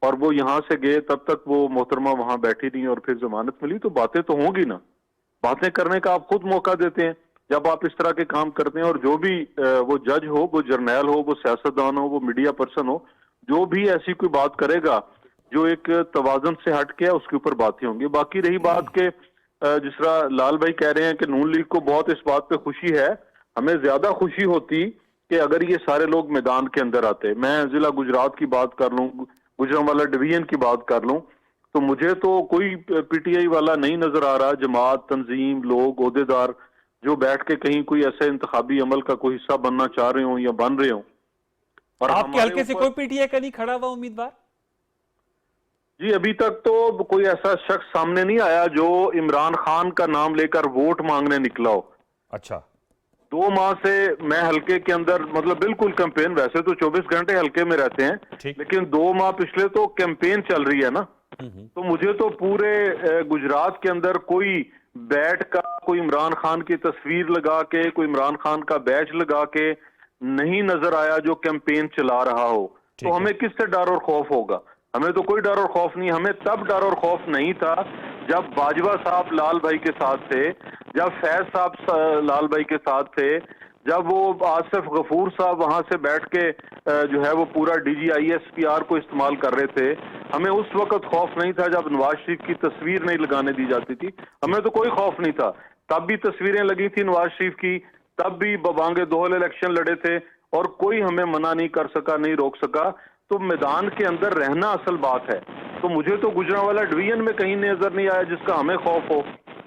और वो यहाँ से गए तब तक वो मोहतरमा वहां बैठी नहीं और फिर जमानत मिली, तो बातें तो होंगी ना, बातें करने का आप खुद मौका देते हैं जब आप इस तरह के काम करते हैं। और जो भी वो जज हो, वो जर्नैल हो, वो सियासतदान हो, वो मीडिया पर्सन हो, जो भी ऐसी कोई बात करेगा जो एक तवाज़ुन से हट के उसके ऊपर बातें होंगी। बाकी रही बात के जिस तरह लाल भाई कह रहे हैं कि नून लीग को बहुत इस बात पे खुशी है, हमें ज्यादा खुशी होती कि अगर ये सारे लोग मैदान के अंदर आते। मैं जिला गुजरात की बात कर लूं, गुजरांवाला डिवीजन की बात कर लूं, तो मुझे तो कोई पीटीआई वाला नहीं नजर आ रहा, जमात, तंजीम, लोग, ओहदेदार जो बैठ के कहीं कोई ऐसे इंतखाबी अमल का कोई हिस्सा बनना चाह रहे हो या बन रहे हो। और आपके हल्के से कोई पीटीआई का नहीं खड़ा हुआ उम्मीदवार? जी, अभी तक तो कोई ऐसा शख्स सामने नहीं आया जो इमरान खान का नाम लेकर वोट मांगने निकला हो। अच्छा, 2 माह से मैं हल्के के अंदर, मतलब बिल्कुल कैंपेन, वैसे तो 24 घंटे हल्के में रहते हैं, लेकिन 2 माह पिछले तो कैंपेन चल रही है ना। तो मुझे तो पूरे गुजरात के अंदर कोई बैठ का, कोई इमरान खान की तस्वीर लगा के, कोई इमरान खान का बैच लगा के नहीं नजर आया जो कैंपेन चला रहा हो। तो हमें किससे डर और खौफ होगा? हमें तो कोई डर और खौफ नहीं। हमें तब डर और खौफ नहीं था जब बाजवा साहब लाल भाई के साथ थे, जब फैज साहब लाल भाई के साथ थे, जब वो आसिफ गफूर साहब वहां से बैठ के जो है वो पूरा DGISPR को इस्तेमाल कर रहे थे। हमें उस वक्त खौफ नहीं था जब नवाज शरीफ की तस्वीर नहीं लगाने दी जाती थी, हमें तो कोई खौफ नहीं था। तब भी तस्वीरें लगी थी नवाज शरीफ की, तब भी बबांगे दोहल इलेक्शन लड़े थे और कोई हमें मना नहीं कर सका, नहीं रोक सका। तो मैदान के अंदर रहना असल बात है। तो मुझे तो गुजरांवाला डिवीजन में कहीं नजर नहीं आया जिसका हमें खौफ हो,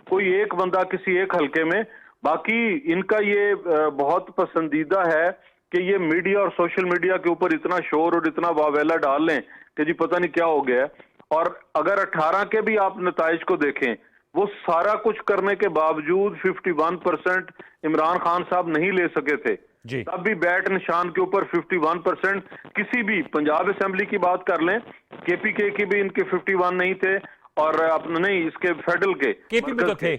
कोई एक बंदा किसी एक हल्के में। बाकी इनका ये बहुत पसंदीदा है कि ये मीडिया और सोशल मीडिया के ऊपर इतना शोर और इतना वावेला डाल लें कि जी पता नहीं क्या हो गया है। और अगर 18 के भी आप नताइज को देखें, वो सारा कुछ करने के बावजूद 51% इमरान खान साहब नहीं ले सके थे। जी। तब भी बैट निशान के ऊपर 51%, किसी भी पंजाब असेंबली की बात कर लें, केपीके की भी इनके 51 नहीं थे, और अपने नहीं इसके फेडरल के केपी में तो थे,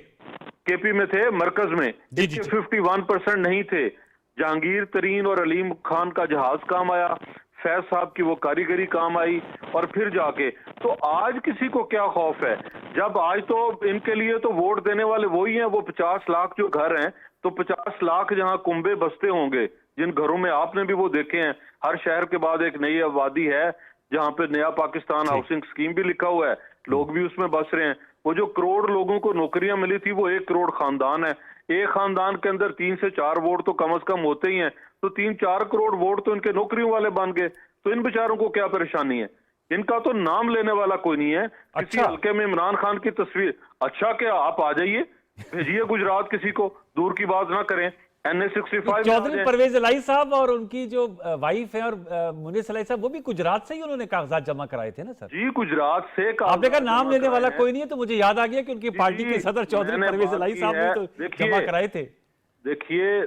केपी में थे, मरकज में जी, जी, इसके 51% नहीं थे। जहांगीर तरीन और अलीम खान का जहाज काम आया, फैज साहब की वो कारीगरी काम आई, और फिर जाके तो आज किसी को क्या खौफ है, जब आज तो इनके लिए तो वोट देने वाले वही हैं। वो 50 लाख जो घर हैं, तो 50 लाख जहां कुंबे बसते होंगे, जिन घरों में आपने भी वो देखे हैं, हर शहर के बाद एक नई आबादी है जहां पे नया पाकिस्तान हाउसिंग स्कीम भी लिखा हुआ है, लोग भी उसमें बस रहे हैं। वो जो करोड़ लोगों को नौकरियां मिली थी, वो 1 करोड़ खानदान है। एक खानदान के अंदर 3 से 4 वोट तो कम से कम होते ही हैं, तो 3-4 करोड़ वोट तो इनके नौकरियों वाले बन गए। तो इन बेचारों को क्या परेशानी है? इनका तो नाम लेने वाला कोई नहीं है। किसी अच्छा। हल्के में इमरान खान की तस्वीर, अच्छा क्या आप आ जाइए, भेजिए गुजरात किसी को, दूर की बात ना करें, NA65 चौधरी परवेज इलाही साहब और उनकी जो वाइफ है और मुनीर सलाई साहब, वो भी गुजरात से ही उन्होंने कागजात जमा कराए थे ना सर? जी, गुजरात से आपने कहा नाम लेने वाला कोई नहीं है, तो मुझे याद आ गया कि उनकी पार्टी के सदर चौधरी मैंने परवेज बात इलाही की साहब है, ने तो देखिए- जमा कराए थे। देखिए,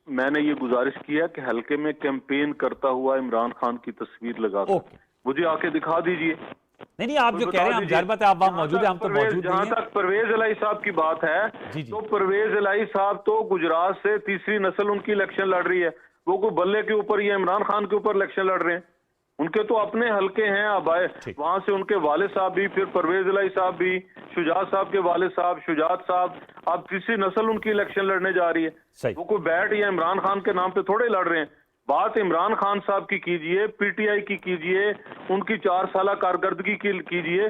मैंने ये गुजारिश किया कि हल्के में कैंपेन करता हुआ इमरान खान की तस्वीर लगाकर ओके। मुझे आके दिखा दीजिए। नहीं, आप जो कह रहे हैं, हम जाहिर बात है आप वहां मौजूद है, हम तो मौजूद जहां नहीं है। तक परवेज इलाही साहब की बात है, जी, जी। तो परवेज इलाही साहब तो गुजरात से तीसरी नस्ल उनकी इलेक्शन लड़ रही है। वो कोई बल्ले के ऊपर या इमरान खान के ऊपर इलेक्शन लड़ रहे हैं, उनके तो अपने हल्के हैं। अब आए ठीक। वहां से उनके वाले साहब भी, फिर परवेज इलाही साहब भी, शुजात साहब के वाले साहब शुजात साहब, अब तीसरी नस्ल उनकी इलेक्शन लड़ने जा रही है। सही। वो कोई बैट या इमरान खान के नाम पे थोड़े लड़ रहे हैं। बात इमरान खान साहब की कीजिए, पीटीआई की कीजिए, उनकी 4 साल कारकर्दगी की कीजिए।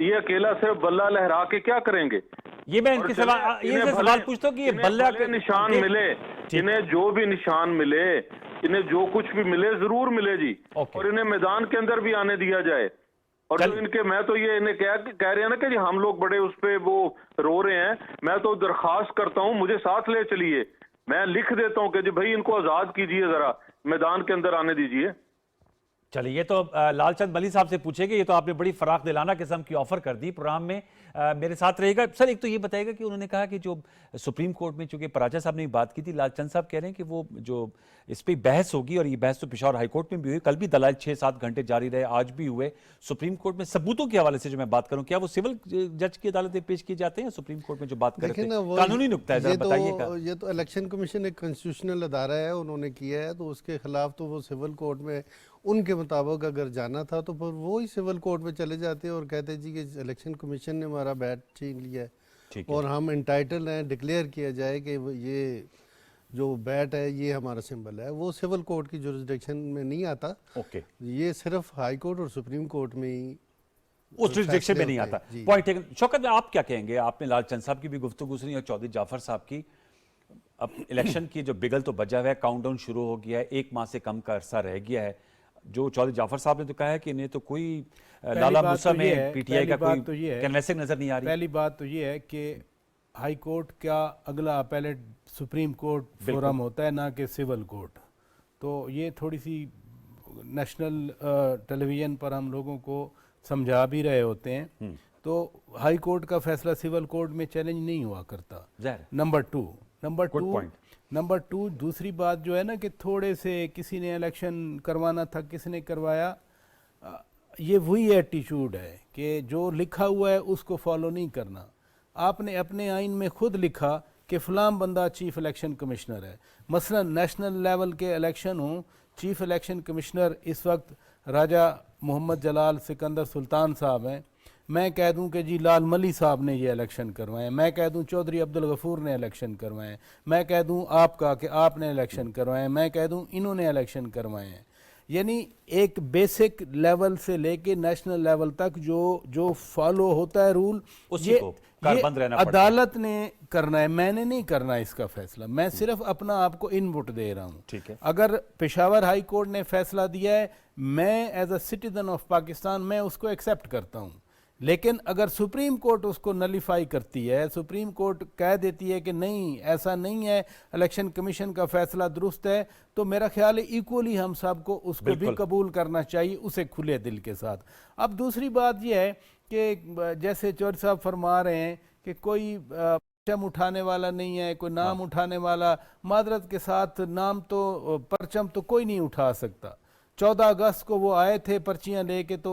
ये अकेला सिर्फ बल्ला लहरा के क्या करेंगे? ये मैं और इनके चले- सवाल इन्हें ये भले- सवाल पूछता हूँ कि ये इन्हें बल्ला भले निशान एक- मिले, ठीक। इन्हें जो भी निशान मिले, इन्हें जो कुछ भी मिले, जरूर मिले जी। ओके। और इन्हें मैदान के अंदर भी आने दिया जाए। और जो चलिए। इनके, मैं तो ये इन्हें कह रहे हैं ना कि जी हम लोग बड़े उस पे वो रो रहे हैं, मैं तो दरखास्त करता हूँ, मुझे साथ ले चलिए, मैं लिख देता हूँ कि जी भाई इनको आजाद कीजिए, जरा मैदान के अंदर आने दीजिए। चलिए, ये तो लालचंद मलिक साहब से पूछेंगे। ये तो आपने बड़ी फराख दिलाना किस्म की ऑफर कर दी प्रोग्राम में। मेरे साथ रहेगा सर। एक तो ये बताएगा कि उन्होंने कहा कि जो सुप्रीम कोर्ट में, चूंकि पराचा साहब ने बात की थी, लालचंद साहब कह रहे हैं कि वो जो इस पे बहस होगी, और ये बहस तो पेशावर हाईकोर्ट में भी हुई, कल भी दलाल 6-7 घंटे जारी रहे, आज भी हुए सुप्रीम कोर्ट में। सबूतों के हवाले से जो मैं बात करूं, क्या वो सिविल जज की अदालत में पेश किए जाते हैं? सुप्रीम कोर्ट में जो बात कर रहे देखिए थे, ना, वो कानूनी नुक्ता है, जरा ये बताइएगा। ये तो इलेक्शन कमीशन एक कॉन्स्टिट्यूशनल अदारा है, उन्होंने किया है, तो उसके खिलाफ तो वो सिविल कोर्ट में उनके मुताबिक अगर जाना था तो फिर वो ही सिविल कोर्ट में चले जाते और कहते जी कि इलेक्शन कमीशन ने हमारा बैट छीन लिया है ठीक है। और हम इंटाइटल हैं, डिक्लेयर किया जाए कि ये जो बैट है ये हमारा सिंबल है। वो सिविल कोर्ट की जुरिसडिक्शन में नहीं आता, ओके, ये सिर्फ हाई कोर्ट और सुप्रीम कोर्ट में ही उस जुरिसडिक्शन में नहीं होते आता। हैं। जी। Point taken. शौकत में आप क्या कहेंगे? आपने लालचंद साहब की भी गुफ्तगू सुनी और चौधरी जाफर साहब की। अब इलेक्शन की जो बिगल तो बजा हुआ है, काउंटडाउन शुरू हो गया है, 1 माह से कम का अरसा रह गया है। जो चौधरी जाफर साहब ने तो कहा है कि इन्हें तो कोई लाला बात मूसा तो ये में है, पीटीआई का पहली बात कोई तो ये है, कैनवैसिंग नजर नहीं आ रही। पहली बात तो ये है कि हाई कोर्ट का अगला अपीलेट सुप्रीम कोर्ट फोरम होता है, ना कि सिविल कोर्ट। तो ये थोड़ी सी नेशनल टेलीविज़न पर हम लोगों को समझा भी रहे होते हैं। तो हाई कोर्ट का फैसला सिविल कोर्ट में चैलेंज नहीं हुआ करता। ज़ाहिर। Number Good point. 2 दूसरी बात जो है ना कि थोड़े से किसी ने इलेक्शन करवाना था, किसने करवाया, ये वही एटीट्यूड है कि जो लिखा हुआ है उसको फॉलो नहीं करना। आपने अपने आइन में खुद लिखा कि फ़लाँ बंदा चीफ इलेक्शन कमिश्नर है। मसलन नेशनल लेवल के इलेक्शन हो, चीफ इलेक्शन कमिश्नर इस वक्त राजा मोहम्मद जलाल सिकंदर सुल्तान साहब हैं। मैं कह दूं कि जी लाल मली साहब ने ये इलेक्शन करवाए, मैं कह दूं चौधरी अब्दुल गफूर ने इलेक्शन करवाए, मैं कह दूं आपका कि आपने इलेक्शन करवाए, मैं कह दूं इन्होंने इलेक्शन करवाए हैं। यानी एक बेसिक लेवल से लेके नेशनल लेवल तक जो फॉलो होता है रूल, उसी को कारबंद रहना पड़ता है। अदालत ने करना है, मैंने नहीं करना इसका फैसला। मैं सिर्फ अपना आपको इनपुट दे रहा हूँ। ठीक है। अगर पेशावर हाई कोर्ट ने फैसला दिया है, मैं as a citizen of Pakistan मैं उसको एक्सेप्ट करता हूँ। लेकिन अगर सुप्रीम कोर्ट उसको नलीफाई करती है, सुप्रीम कोर्ट कह देती है कि नहीं ऐसा नहीं है, इलेक्शन कमीशन का फैसला दुरुस्त है, तो मेरा ख्याल है इक्वली हम सबको उसको भी कबूल करना चाहिए, उसे खुले दिल के साथ। अब दूसरी बात यह है कि जैसे चौधरी साहब फरमा रहे हैं कि कोई परचम उठाने वाला नहीं है, कोई नाम उठाने वाला, मादरत के साथ नाम तो परचम तो कोई नहीं उठा सकता। 14 अगस्त को वो आए थे पर्चियां लेके, तो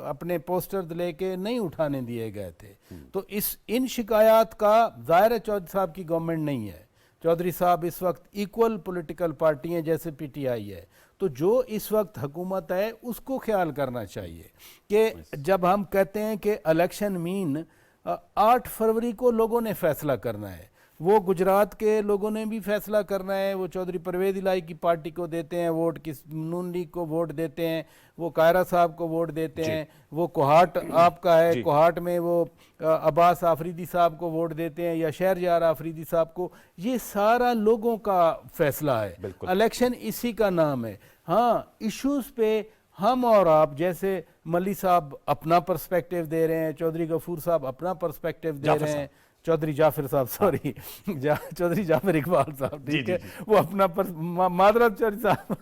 अपने पोस्टर लेके नहीं उठाने दिए गए थे। तो इन शिकायत का ज़ाहिर है चौधरी साहब की गवर्नमेंट नहीं है। चौधरी साहब इस वक्त इक्वल पॉलिटिकल पार्टी हैं जैसे पीटीआई है, तो जो इस वक्त हुकूमत है उसको ख्याल करना चाहिए कि जब हम कहते हैं कि इलेक्शन मीन 8 फरवरी को लोगों ने फैसला करना है, वो गुजरात के लोगों ने भी फैसला करना है, वो चौधरी परवेज इलाही की पार्टी को देते हैं वोट, किस नून लीग को वोट देते हैं, वो कायरा साहब को वोट देते हैं, वो कोहाट आपका है, कोहाट में वो अब्बास आफरीदी साहब को वोट देते हैं या शहरयार आफरीदी साहब को। ये सारा लोगों का फैसला है, इलेक्शन इसी का नाम है। हाँ, इश्यूज पे हम और आप, जैसे मली साहब अपना पर्सपेक्टिव दे रहे हैं, चौधरी गफूर साहब अपना पर्सपेक्टिव दे रहे हैं, चौधरी जाफिर साहब सॉरी चौधरी जाफिर इकबाल साहब, ठीक है, वो अपना मादरत चौधरी साहब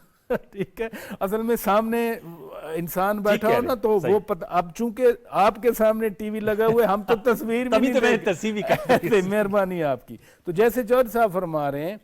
ठीक है। असल में सामने इंसान बैठा हो ना तो वो पता, अब चूंकि आपके सामने टीवी लगा हुआ है, हम तो तस्वीर में नहीं, मेहरबानी आपकी। तो जैसे चौधरी साहब फरमा रहे हैं,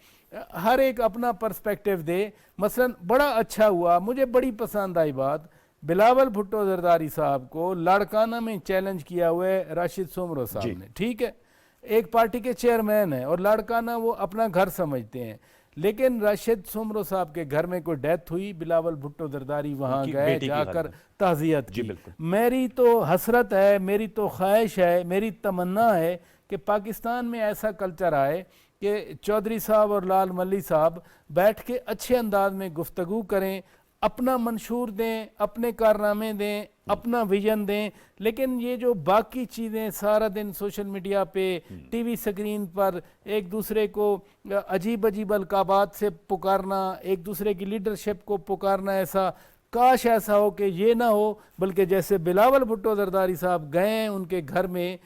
हर एक अपना पर्सपेक्टिव दे। मसलन बड़ा अच्छा हुआ, मुझे बड़ी पसंद आई बात, बिलावल भुट्टो जरदारी साहब को लाड़काना में चैलेंज किया हुआ है राशिद सोमरो साहब ने, ठीक है, एक पार्टी के चेयरमैन है और लाड़काना वो अपना घर समझते हैं, लेकिन राशिद सोमरो साहब के घर में कोई डेथ हुई, बिलावल भुट्टो जरदारी वहां गए, जाकर ताज़ियत की। मेरी तो हसरत है, मेरी तो ख्वाहिश है, मेरी तमन्ना है कि पाकिस्तान में ऐसा कल्चर आए कि चौधरी साहब और लाल मल्ली साहब बैठ के अच्छे अंदाज में गुफ्तगू करें, अपना मंशूर दें, अपने कारनामे दें, अपना विजन दें। लेकिन ये जो बाकी चीज़ें सारा दिन सोशल मीडिया पे, टीवी स्क्रीन पर एक दूसरे को अजीब अजीब अलकाबात से पुकारना, एक दूसरे की लीडरशिप को पुकारना, ऐसा काश ऐसा हो कि ये ना हो, बल्कि जैसे बिलावल भुट्टो जरदारी साहब गए उनके घर में,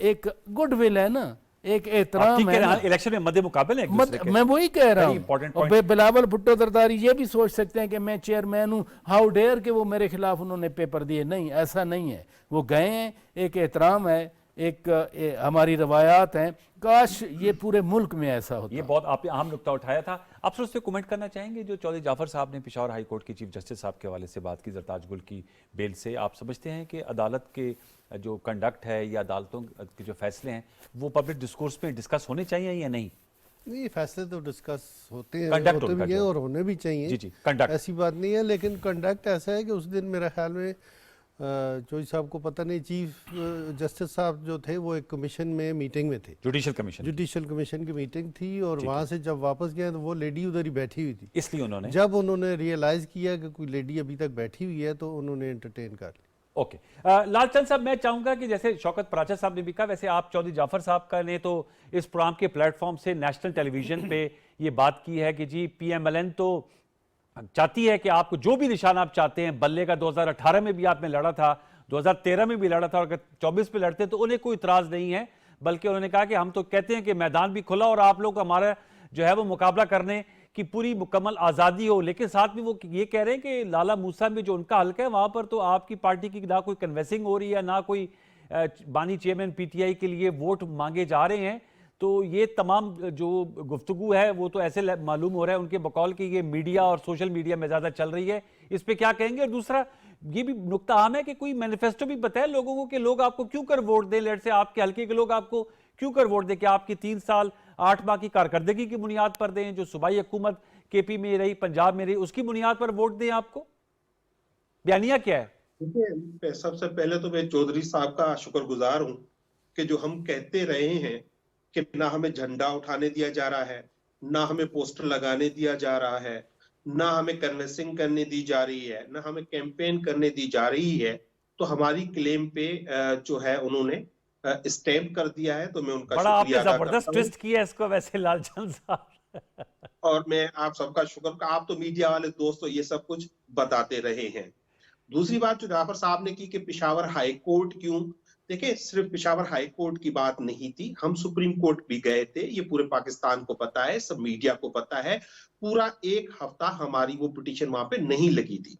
एक गुडविल है ना, एक एहतराम है ना, इलेक्शन में मध्य मुकाबले हैं। मैं वही कह रहा हूँ, बिलावल भुट्टो जरदारी ये भी सोच सकते हैं कि मैं चेयरमैन हूँ, हाउ डेयर के वो मेरे खिलाफ उन्होंने पेपर दिए। नहीं, ऐसा नहीं है, वो गए हैं, एक एहतराम है, एक हमारी रवायात हैं। काश ये पूरे मुल्क में ऐसा होता। ये बहुत आपने अहम नुकता उठाया था। आप सर उस पर कमेंट करना चाहेंगे जो चौधरी जाफर साहब ने पेशावर हाई कोर्ट के चीफ जस्टिस साहब के हवाले से बात की, जरताज गुल की बेल से। आप समझते हैं कि अदालत के जो कंडक्ट है या अदालतों के जो फैसले हैं वो पब्लिक डिस्कोर्स में डिस्कस होने चाहिए या नहीं? नहीं, फैसले तो डिस्कस होते हैं, होते भी हैं और होने भी चाहिए। जी, कंडक्ट ऐसी बात नहीं है, लेकिन कंडक्ट ऐसा है कि उस दिन मेरा ख्याल में चौधरी साहब को पता नहीं, चीफ जस्टिस साहब जो थे वो एक कमीशन में मीटिंग में थे, जुडिशल कमीशन की मीटिंग थी, और वहाँ से जब वापस गए तो वो लेडी उधर ही बैठी हुई थी, इसलिए उन्होंने, जब उन्होंने रियलाइज़ किया कि कोई लेडी अभी तक बैठी हुई है तो उन्होंने एंटरटेन कर ली। ओके लालचंद साहब, मैं चाहूंगा कि जैसे शौकत पराचा साहब ने भी कहा, वैसे आप चौधरी जाफर साहब का ने तो इस प्रोग्राम के प्लेटफॉर्म से नेशनल टेलीविजन पे ये बात की है कि जी पीएमएलएन तो चाहती है कि आपको जो भी निशान आप चाहते हैं, बल्ले का 2018 में भी आपने लड़ा था, 2013 में भी लड़ा था, और अगर 24 पे लड़ते तो उन्हें कोई इतराज नहीं है, बल्कि उन्होंने कहा कि हम तो कहते हैं कि मैदान भी खुला और आप लोग हमारा जो है वो मुकाबला करने की पूरी मुकम्मल आज़ादी हो। लेकिन साथ में वो ये कह रहे हैं कि लाला मूसा में जो उनका हल्का है वहां पर तो आपकी पार्टी की ना कोई कन्वेंसिंग हो रही है, ना कोई बानी चेयरमैन पीटीआई के लिए वोट मांगे जा रहे हैं। तो ये तमाम जो गुफ्तगू है वो तो ऐसे मालूम हो रहा है उनके बकौल कि ये मीडिया और सोशल मीडिया में ज़्यादा चल रही है, इस पर क्या कहेंगे? और दूसरा ये भी नुकता आम है कि कोई मैनिफेस्टो भी बताए लोगों को कि लोग आपको क्यों कर वोट दें, लेट से आपके हल्के के लोग आपको क्यों कर वोट दें, कि आपकी 3 साल 8 माह की कारकर्दगी की बुनियाद पर दें, जो सूबाई हुकूमत केपी में रही, पंजाब में रही, उसकी बुनियाद पर वोट दें आपको? बयानिया क्या है? देखिए, सबसे पहले तो मैं चौधरी साहब का शुक्रगुजार हूं कि जो हम कहते रहे हैं कि ना हमें झंडा उठाने दिया जा रहा है, ना हमें पोस्टर लगाने दिया जा रहा है, ना हमें कन्वेंसिंग करने दी जा रही है, ना हमें कैंपेन करने दी जा रही है, तो हमारी क्लेम पे जो है उन्होंने स्टैम्प कर दिया है, तो मैं उनका बड़ा आपने शुक्रिया जबरदस्त ट्विस्ट किया इसको वैसे लालचंद साहब। और मैं आप सबका शुक्र, आप तो मीडिया वाले दोस्तों ये सब कुछ बताते रहे हैं। दूसरी बात जो जाफर साहब ने की कि पेशावर हाई कोर्ट क्यों, देखिए सिर्फ पेशावर हाई कोर्ट की बात नहीं थी, हम सुप्रीम कोर्ट भी गए थे, ये पूरे पाकिस्तान को पता है, सब मीडिया को पता है। पूरा एक हफ्ता हमारी वो पिटीशन वहां पे नहीं लगी थी,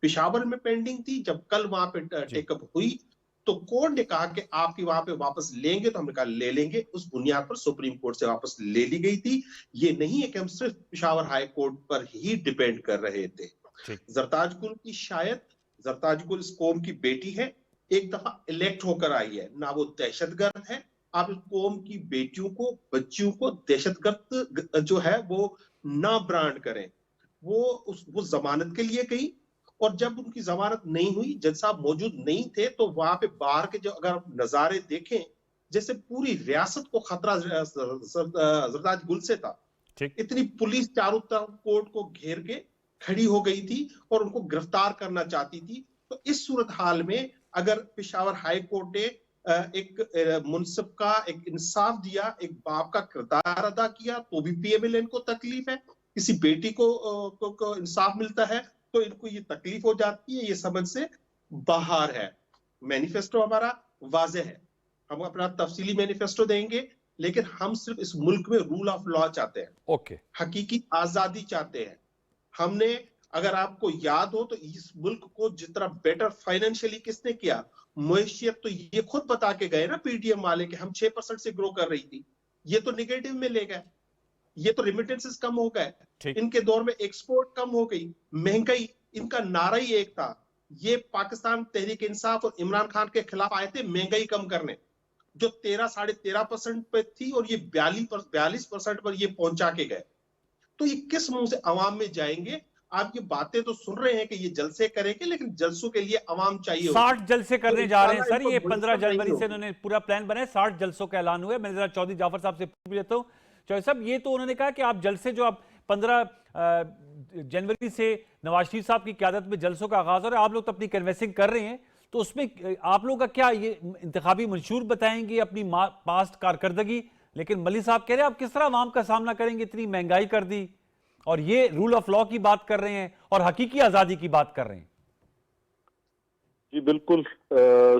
पेशावर में पेंडिंग थी। जब कल वहां पे टेकअप हुई तो कोर्ट ने कहा कि आपकी वहां पे वापस लेंगे, तो हमने कहा ले लेंगे। उस बुनियाद पर सुप्रीम कोर्ट से वापस ले ली गई थी। ये नहीं है कि हम सिर्फ पेशावर हाई कोर्ट पर ही डिपेंड कर रहे थे। जरताज गुल की शायद, जरताज गुल इस कौम की बेटी है, एक दफा इलेक्ट होकर आई है ना, वो दहशतगर्द है। आप इस कौम की बेटियों को, बच्चियों को दहशतगर्द जो है वो ना ब्रांड करें। वो जमानत के लिए गई और जब उनकी जमानत नहीं हुई, जज साहब मौजूद नहीं थे, तो वहां पे बाहर के जो अगर नजारे देखें, जैसे पूरी रियासत को खतरा जरताज गुल से था। इतनी पुलिस चारों तरफ कोर्ट को घेर के खड़ी हो गई थी और उनको गिरफ्तार करना चाहती थी। तो इस सूरत हाल में अगर पेशावर हाई कोर्ट ने एक मुनसिफ का एक इंसाफ दिया, एक बाप का किरदार अदा किया, तो भी PMLN को तकलीफ है। किसी बेटी को इंसाफ मिलता है तो इनको ये तकलीफ हो जाती है, ये समझ से बाहर है। मैनिफेस्टो हमारा वाज़ेह है, हम अपना तफसीली मैनिफेस्टो देंगे, लेकिन हम सिर्फ इस मुल्क में रूल ऑफ लॉ चाहते हैं, ओके, हकीकी आजादी चाहते हैं। हमने, अगर आपको याद हो तो इस मुल्क को जितना बेटर फाइनेंशियली किसने किया, मुआशियत तो ये खुद बता के गए ना PTM वाले कि हम 6% से ग्रो कर रही थी, ये तो निगेटिव में ले गए। ये तो रिमिटेंसेस कम हो गए, इनके दौर में एक्सपोर्ट कम हो गई, महंगाई, इनका नारा ही एक था। ये पाकिस्तान तहरीक इंसाफ और इमरान खान के खिलाफ आए थे महंगाई कम करने, जो 13-13.5% पे थी और ये 42% पर ये पहुंचा के गए। तो ये किस मुंह से अवाम में जाएंगे? आप ये बातें तो सुन रहे हैं कि ये जलसे करेंगे, लेकिन जलसों के लिए अवाम चाहिए। 60 जलसे करने जा रहे हैं सर, ये 15 नहीं जनवरी से होगी। उन्होंने पूरा प्लान बनाया, 60 जलसों का ऐलान हुआ है। मैं जरा चौधरी जाफर साहब से पूछ लेता हूँ। चौधरी साहब, ये तो उन्होंने कहा कि आप जलसे जो आप 15 जनवरी से नवाज शरीफ साहब की क़यादत में जलसों का आगाज हो रहा है, आप लोग तो अपनी कन्वेंसिंग कर रहे हैं, तो उसमें आप लोगों का क्या ये इंतखाबी मंशूर बताएंगे, अपनी पास्ट कारकर्दगी? लेकिन मलिक साहब कह रहे हैं आप किस तरह अवाम का सामना करेंगे, इतनी महंगाई कर दी, और ये रूल ऑफ लॉ की बात कर रहे हैं और हकीकी आजादी की बात कर रहे हैं। जी बिल्कुल,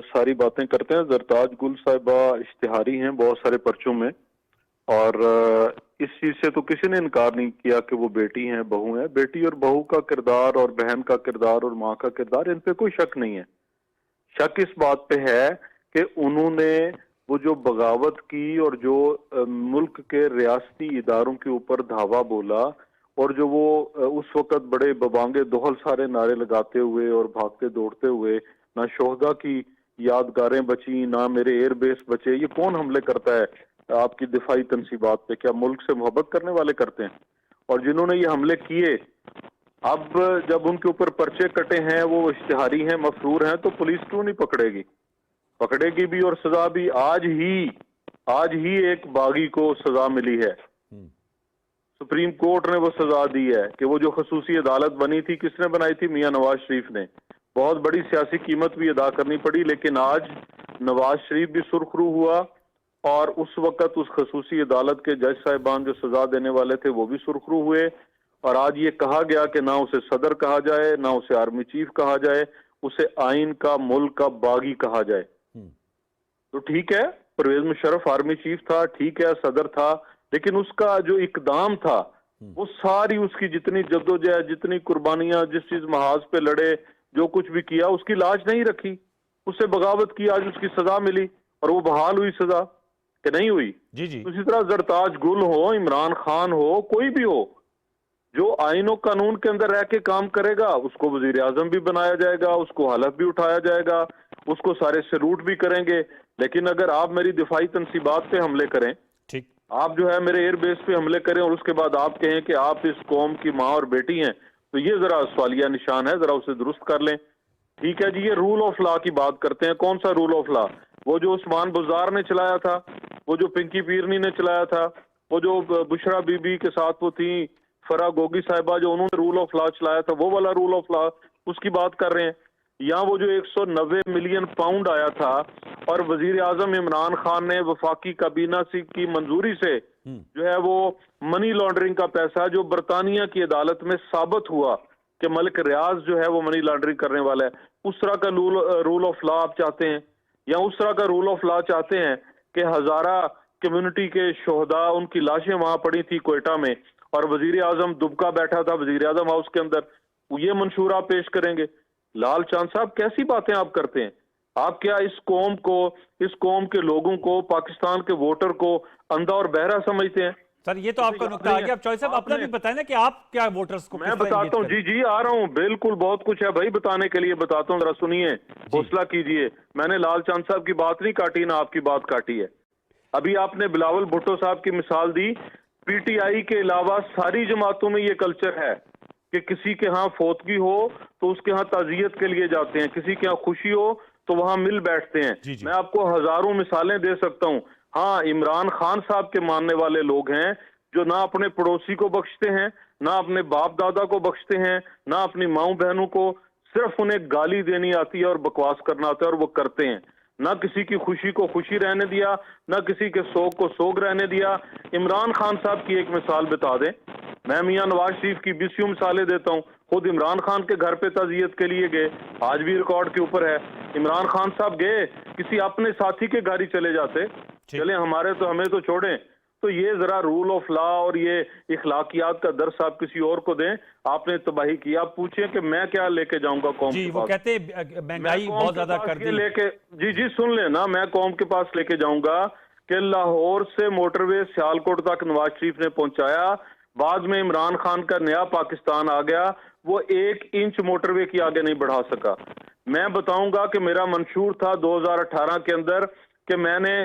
सारी बातें करते हैं। जरताज गुल साहिबा इश्तिहारी हैं बहुत सारे पर्चों में, और इस चीज से तो किसी ने इनकार नहीं किया कि वो बेटी हैं, बहू हैं। बेटी और बहू का किरदार और बहन का किरदार और माँ का किरदार, इन पे कोई शक नहीं है। शक इस बात पे है कि उन्होंने वो जो बगावत की और जो मुल्क के रियासती इदारों के ऊपर धावा बोला, और जो वो उस वक्त बड़े बबांगे दोहल सारे नारे लगाते हुए और भागते दौड़ते हुए, ना शोहदा की यादगारें बची, ना मेरे एयरबेस बचे। ये कौन हमले करता है आपकी दिफाई तनसीबात पे? क्या मुल्क से मोहब्बत करने वाले करते हैं? और जिन्होंने ये हमले किए, अब जब उनके ऊपर पर्चे कटे हैं, वो इश्तिहारी हैं, मफरूर हैं, तो पुलिस क्यों नहीं पकड़ेगी? पकड़ेगी भी, और सजा भी। आज ही एक बागी को सजा मिली है, सुप्रीम कोर्ट ने वो सजा दी है कि वो जो खसूसी अदालत बनी थी, किसने बनाई थी? मियां नवाज शरीफ ने। बहुत बड़ी सियासी कीमत भी अदा करनी पड़ी, लेकिन आज नवाज शरीफ भी सुर्खरू हुआ, और उस वक्त उस खसूसी अदालत के जज साहिबान जो सजा देने वाले थे वो भी सुर्खरू हुए। और आज ये कहा गया कि ना उसे सदर कहा जाए, ना उसे आर्मी चीफ कहा जाए, उसे आइन का, मुल्क का बागी कहा जाए। तो ठीक है, परवेज मुशर्रफ आर्मी चीफ था, ठीक है, सदर था, लेकिन उसका जो इकदाम था, वो सारी उसकी जितनी जद्दोजहद, जितनी कुर्बानियां, जिस चीज महाज पे लड़े, जो कुछ भी किया, उसकी लाज नहीं रखी, उससे बगावत की, आज उसकी सजा मिली, और वो बहाल हुई सजा कि नहीं हुई? जी जी। उसी तरह जरताज गुल हो, इमरान खान हो, कोई भी हो, जो आइन और कानून के अंदर रह के काम करेगा, उसको वजीर आजम भी बनाया जाएगा, उसको हलफ भी उठाया जाएगा, उसको सारे सैल्यूट भी करेंगे। लेकिन अगर आप मेरी दिफाई तनसीबात पे हमले करें, ठीक, आप जो है मेरे एयरबेस पे हमले करें, और उसके बाद आप कहें कि आप इस कौम की माँ और बेटी हैं, तो ये जरा सवालिया निशान है, जरा उसे दुरुस्त कर लें। ठीक है जी, ये रूल ऑफ लॉ की बात करते हैं। कौन सा रूल ऑफ लॉ? वो जो उस्मान बुज़ार ने चलाया था, वो जो पिंकी पीरनी ने चलाया था, वो जो बुशरा बीबी के साथ वो थी फरा गोगी साहिबा, जो उन्होंने रूल ऑफ लॉ चलाया था, वो वाला रूल ऑफ लॉ, उसकी बात कर रहे हैं। या वो जो 190 मिलियन पाउंड आया था, और वजीर आजम इमरान खान ने वफाकी काबीना की मंजूरी से जो है वो मनी लॉन्ड्रिंग का पैसा, जो बरतानिया की अदालत में साबित हुआ कि मलिक रियाज जो है वो मनी लॉन्ड्रिंग करने वाला है, उस तरह का रूल ऑफ लॉ आप चाहते हैं, या उस तरह का रूल ऑफ लॉ चाहते हैं कि हजारा कम्युनिटी के शोहदा, उनकी लाशें वहां पड़ी थी कोयटा में और वजीर आजम दुबका बैठा था वजीर आजम हाउस के अंदर, ये मंशूर आप पेश करेंगे? लाल चांद साहब, कैसी बातें आप करते हैं? आप क्या इस कौम को, इस कौम के लोगों को, पाकिस्तान के वोटर को अंधा और बहरा समझते हैं? सर ये तो आपका नुक्ता आ गया। अब चौधरी साहब अपना भी बताएं ना कि आप क्या वोटर्स को मैं किस तरह बताता engage हूँ, करें? जी आ रहा हूँ, बिल्कुल बहुत कुछ है भाई बताने के लिए, बताता हूँ, जरा सुनिए, हौसला कीजिए। मैंने लाल चांद साहब की बात नहीं काटी, ना आपकी बात काटी है। अभी आपने बिलावल भुट्टो साहब की मिसाल दी। पीटीआई के अलावा सारी जमातों में ये कल्चर है कि किसी के यहाँ फौतगी हो तो उसके यहाँ ताजियत के लिए जाते हैं, किसी के यहाँ खुशी हो तो वहां मिल बैठते हैं। जी, जी। मैं आपको हजारों मिसालें दे सकता हूँ। हाँ, इमरान खान साहब के मानने वाले लोग हैं जो ना अपने पड़ोसी को बख्शते हैं, ना अपने बाप दादा को बख्शते हैं, ना अपनी माओ बहनों को, सिर्फ उन्हें गाली देनी आती है और बकवास करना आता है और वो करते हैं। ना किसी की खुशी को खुशी रहने दिया, ना किसी के सोग को सोग रहने दिया। इमरान खान साहब की एक मिसाल बता दें, मैं मियां नवाज शरीफ की 20 मिसालें देता हूँ। खुद इमरान खान के घर पे ताजियत के लिए गए, आज भी रिकॉर्ड के ऊपर है। इमरान खान साहब गए, किसी अपने साथी के घर ही चले जाते, चले हमारे तो हमें तो छोड़ें। तो ये जरा रूल ऑफ लॉ और ये इखलाकियात का दर्स आप किसी और को दें। आपने तबाही की, आप पूछिए कि मैं क्या लेके जाऊंगा कौम जी के वो पास? कहते हैं महंगाई मैं कौम बहुत के ज्यादा पास कर ये दी। लेके, जी सुन लेना, मैं कौम के पास लेके जाऊंगा कि लाहौर से मोटरवे सियालकोट तक नवाज शरीफ ने पहुंचाया। बाद में इमरान खान का नया पाकिस्तान आ गया, वो 1 इंच मोटरवे की आगे नहीं बढ़ा सका। मैं बताऊंगा कि मेरा मंशूर था 2018 के अंदर कि मैंने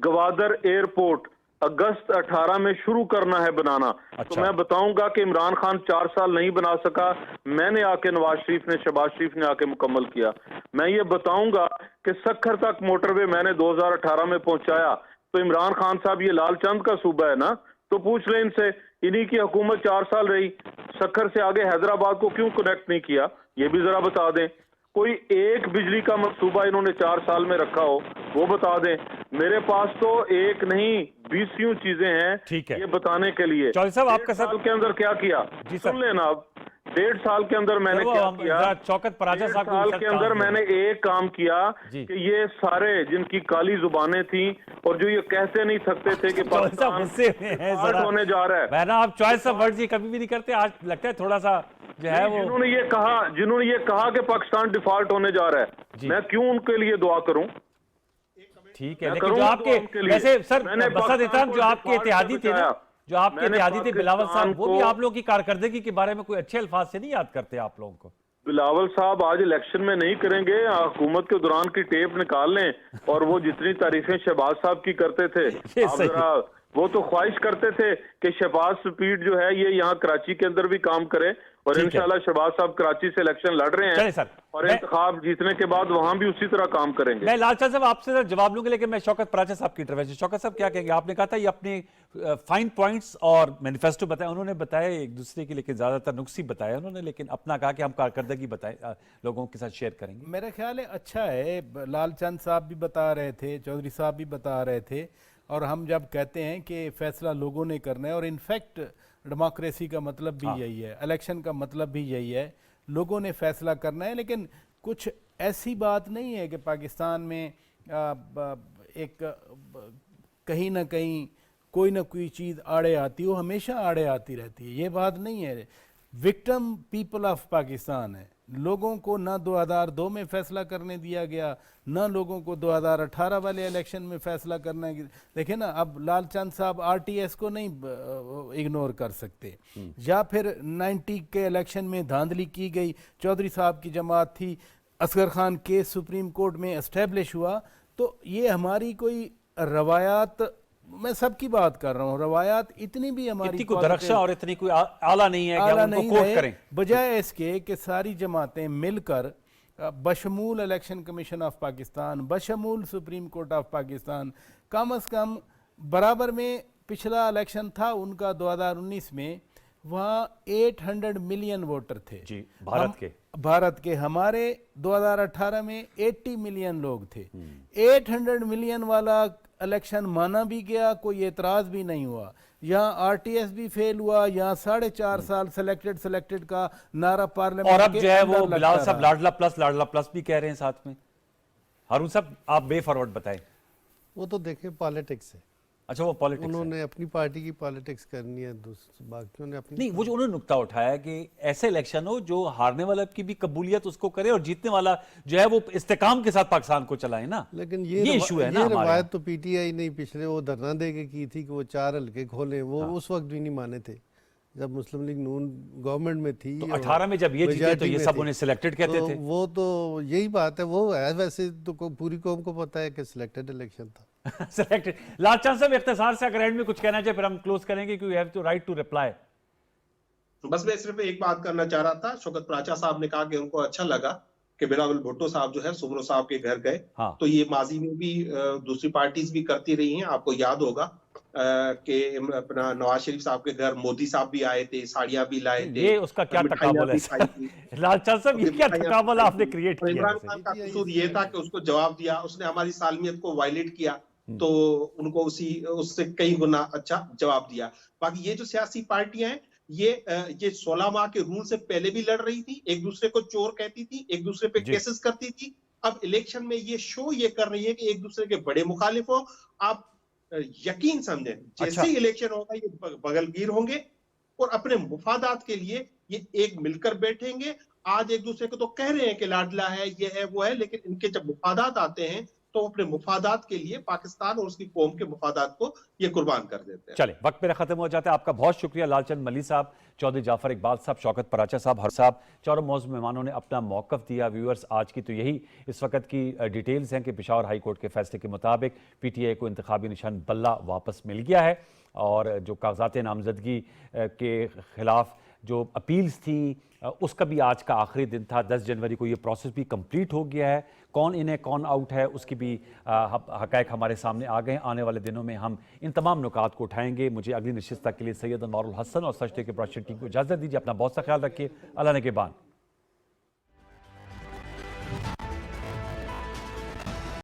गवादर एयरपोर्ट अगस्त 18 में शुरू करना है बनाना। अच्छा। तो मैं बताऊंगा कि इमरान खान 4 साल नहीं बना सका, मैंने आके, नवाज शरीफ ने, शहबाज शरीफ ने आके मुकम्मल किया। मैं ये बताऊंगा कि सखर तक मोटरवे मैंने 2018 में पहुंचाया। तो इमरान खान साहब, ये लालचंद का सूबा है ना, तो पूछ ले इनसे, इन्हीं की हुकूमत 4 साल रही, सखर से आगे हैदराबाद को क्यों कनेक्ट नहीं किया, ये भी जरा बता दें। कोई एक बिजली का मंसूबा इन्होंने 4 साल में रखा हो, वो बता दें। मेरे पास तो एक नहीं 20 चीजें हैं ठीक है। ये बताने के लिए। चौधरी साहब, आपका 1.5 साल के अंदर क्या किया, जी सर। सुन लेना आप। 1.5 साल के अंदर मैंने सर, वो क्या हम किया, जरा शौकत पराचा 1.5 साहब को साल सर के काम अंदर दें। मैंने एक काम किया जी। कि ये सारे जिनकी काली जुबानें थी और जो ये कहते नहीं थकते थे कि चौधरी साहब पाकिस्तान गुस्से में हैं डिफॉल्ट जरा। होने जा रहा है, वरना आप चॉइस ऑफ वर्ड जी कभी भी नहीं करते, आज लगता है थोड़ा सा जो है वो। जिन्होंने ये कहा कि पाकिस्तान डिफॉल्ट होने जा रहा जी। है, मैं क्यों उनके लिए दुआ करूं? ठीक है, मैं लेकिन जो करूंगा आपके उनके लिए। वैसे सर मैंने बसत इतराम जो पाकिस्तान आपके को इत्तेहादी थे ना, बचाया। जो आपके मैंने इत्तेहादी थे बिलावल साहब, वो भी पाकिस्तान आप लोगों की कारकर्दगी के बारे में कोई अच्छे अल्फाज से नहीं याद करते आप लोगों को? बिलावल साहब आज इलेक्शन में नहीं करेंगे, हुकूमत के दौरान की टेप निकाल लें और वो जितनी तारीफें शहबाज साहब की करते थे, ये आप सही। जरा, वो तो ख्वाहिश करते थे कि शहबाज स्पीड जो है ये यहाँ कराची के अंदर भी काम करे, और ठीक है। इंशाल्लाह शहबाज साहब कराची से इलेक्शन लड़ रहे चलिए हैं सर, और मैं- इंतखाब जीतने के बाद वहां भी उसी तरह काम करेंगे। मैं लालचंद साहब आपसे सर जवाब लूंगा, लेकिन मैं शौकत पराचा साहब की इंटरवेंशन। शौकत साहब क्या कहेंगे? आपने कहा था ये अपने फाइन पॉइंट्स और मैनिफेस्टो बताए, उन्होंने बताया एक दूसरे के, लेकिन ज्यादातर नुक्स ही बताया उन्होंने, लेकिन अपना कहा कि हम कारकर्दगी बताए लोगों के साथ शेयर करेंगे। मेरा ख्याल है अच्छा है, लालचंद साहब भी बता रहे थे, चौधरी साहब भी बता रहे थे, और हम जब कहते हैं कि फैसला लोगों ने करना है, और इनफैक्ट डेमोक्रेसी का मतलब भी यही है, इलेक्शन का मतलब भी यही है, लोगों ने फैसला करना है। लेकिन कुछ ऐसी बात नहीं है कि पाकिस्तान में एक कहीं ना कहीं कोई ना कोई चीज़ आड़े आती हो, हमेशा आड़े आती रहती है, ये बात नहीं है। विक्टिम पीपल ऑफ पाकिस्तान है, लोगों को ना 2002 में फैसला करने दिया गया, ना लोगों को 2018 वाले इलेक्शन में फैसला करना है। देखिए ना, अब लालचंद साहब आरटीएस को नहीं इग्नोर कर सकते, या फिर 90 के इलेक्शन में धांधली की गई, चौधरी साहब की जमात थी, Asghar Khan case Supreme Court में एस्टेब्लिश हुआ। तो ये हमारी कोई रवायात, मैं सबकी बात कर रहा हूँ, रवायात इतनी भी हमारी इतनी कोई दरख्शां और इतनी कोई आला नहीं है कि आला हम उनको नहीं कोट रहे, करें। बजाय इसके कि सारी जमातें मिलकर बशमूल इलेक्शन कमीशन ऑफ पाकिस्तान, बशमूल सुप्रीम कोर्ट ऑफ पाकिस्तान, कम अज़ कम बराबर में पिछला इलेक्शन था उनका 2019 में, वहाँ 800 मिलियन वोटर थे जी, भारत के। हमारे 2018 में 80 मिलियन लोग थे। 800 मिलियन वाला इलेक्शन माना भी गया, कोई एतराज़ भी नहीं हुआ। यहाँ आरटीएस भी फेल हुआ, यहाँ 4.5 साल सिलेक्टेड का नारा पार्लियामेंट और अब के जो है वो अंदर बिलाल लगता साहब रहा। लाडला प्लस भी कह रहे हैं साथ में। हारून साहब आप बेफॉरवर्ड बताएं। वो तो देखें पॉलिटिक्स है, अच्छा वो पॉलिटिक्स उन्होंने अपनी पार्टी की पॉलिटिक्स करनी है, बाकियों ने अपनी। नहीं, वो जो उन्होंने नुक्ता उठाया कि ऐसे इलेक्शन हो जो हारने वाला की भी कबूलियत उसको करे और जीतने वाला जो है वो इस्तेकाम के साथ पाकिस्तान को चलाए ना। लेकिन ये इशू है ना ये हमारे रवायत तो पीटीआई ने पिछले वो धरना दे के की थी कि वो 4 हल्के खोले, वो उस वक्त भी नहीं माने थे जब मुस्लिम लीग नून गवर्नमेंट में थी। तो और 18 में जब ये जीते तो majority ये में सब थे। उन्हें सिलेक्टेड कहते तो थे। वो तो यही बात है, वो है वैसे तो पूरी कौम को पता है कि सिलेक्टेड इलेक्शन था। सिलेक्टेड। लालचंद साहब इख्तिसार से अगर एंड में कुछ कहना चाहे फिर हम क्लोज करेंगे क्योंकि we have to right to reply. बस मैं सिर्फ एक बात करना चाह रहा था। शौकत प्राचा साहब ने कहा कि उनको अच्छा लगा कि बिलावल भुट्टो साहब जो है सुमरो साहब के घर गए। हाँ। तो ये माजी में भी दूसरी पार्टीज भी करती रही हैं। आपको याद होगा कि अपना नवाज शरीफ साहब के घर मोदी साहब भी आए थे, साड़ियां भी लाए थे, ये उसका क्या तकाबल है लालचंद साहब, ये क्या तकाबल आपने क्रिएट तो किया इमरान वैसे? खान का कसूर ये था कि उसको जवाब दिया, उसने हमारी सालमियत को वायलेट किया, तो उनको उससे कई गुना अच्छा जवाब दिया। बाकी ये जो सियासी पार्टियां हैं ये 16 माह के रूल से पहले भी लड़ रही थी, एक दूसरे को चोर कहती थी, एक दूसरे पे केसेस करती थी। अब इलेक्शन में ये शो ये कर रही है कि एक दूसरे के बड़े मुखालिफ हो। आप यकीन समझें, जैसे ही इलेक्शन होगा ये बगलगीर होंगे और अपने मुफादात के लिए ये एक मिलकर बैठेंगे। आज एक दूसरे को तो कह रहे हैं कि लाडला है, ये है, वो है, लेकिन इनके जब मुफादात आते हैं तो अपने मुफादात के लिए पाकिस्तान और उसकी कौम के मुफादात को ये कुर्बान कर देते हैं। चले वक्त मेरा खत्म हो जाता है। आपका बहुत शुक्रिया लालचंद मली साहब, चौधरी जाफर इकबाल साहब, शौकत पराचा साहब, हर साहब, चारों मौजूद मेहमानों ने अपना मौकफ दिया। व्यूअर्स आज की तो यही इस वक्त की डिटेल्स हैं कि पेशावर हाई कोर्ट के फैसले के मुताबिक पीटीआई को इंतखाबी निशान बल्ला वापस मिल गया है और जो कागजात नामजदगी के खिलाफ जो अपील्स थी उसका भी आज का आखिरी दिन था। 10 जनवरी को ये प्रोसेस भी कंप्लीट हो गया है। कौन इन है कौन आउट है उसकी भी हक़ाइक़ हमारे सामने आ गए। आने वाले दिनों में हम इन तमाम नुकात को उठाएंगे। मुझे अगली नशिस्त के लिए सैयद अनवारुल हसन और सच के प्रोडक्शन टीम को इजाज़त दीजिए। अपना बहुत सा ख्याल रखिए। अल्लाह ने के बान।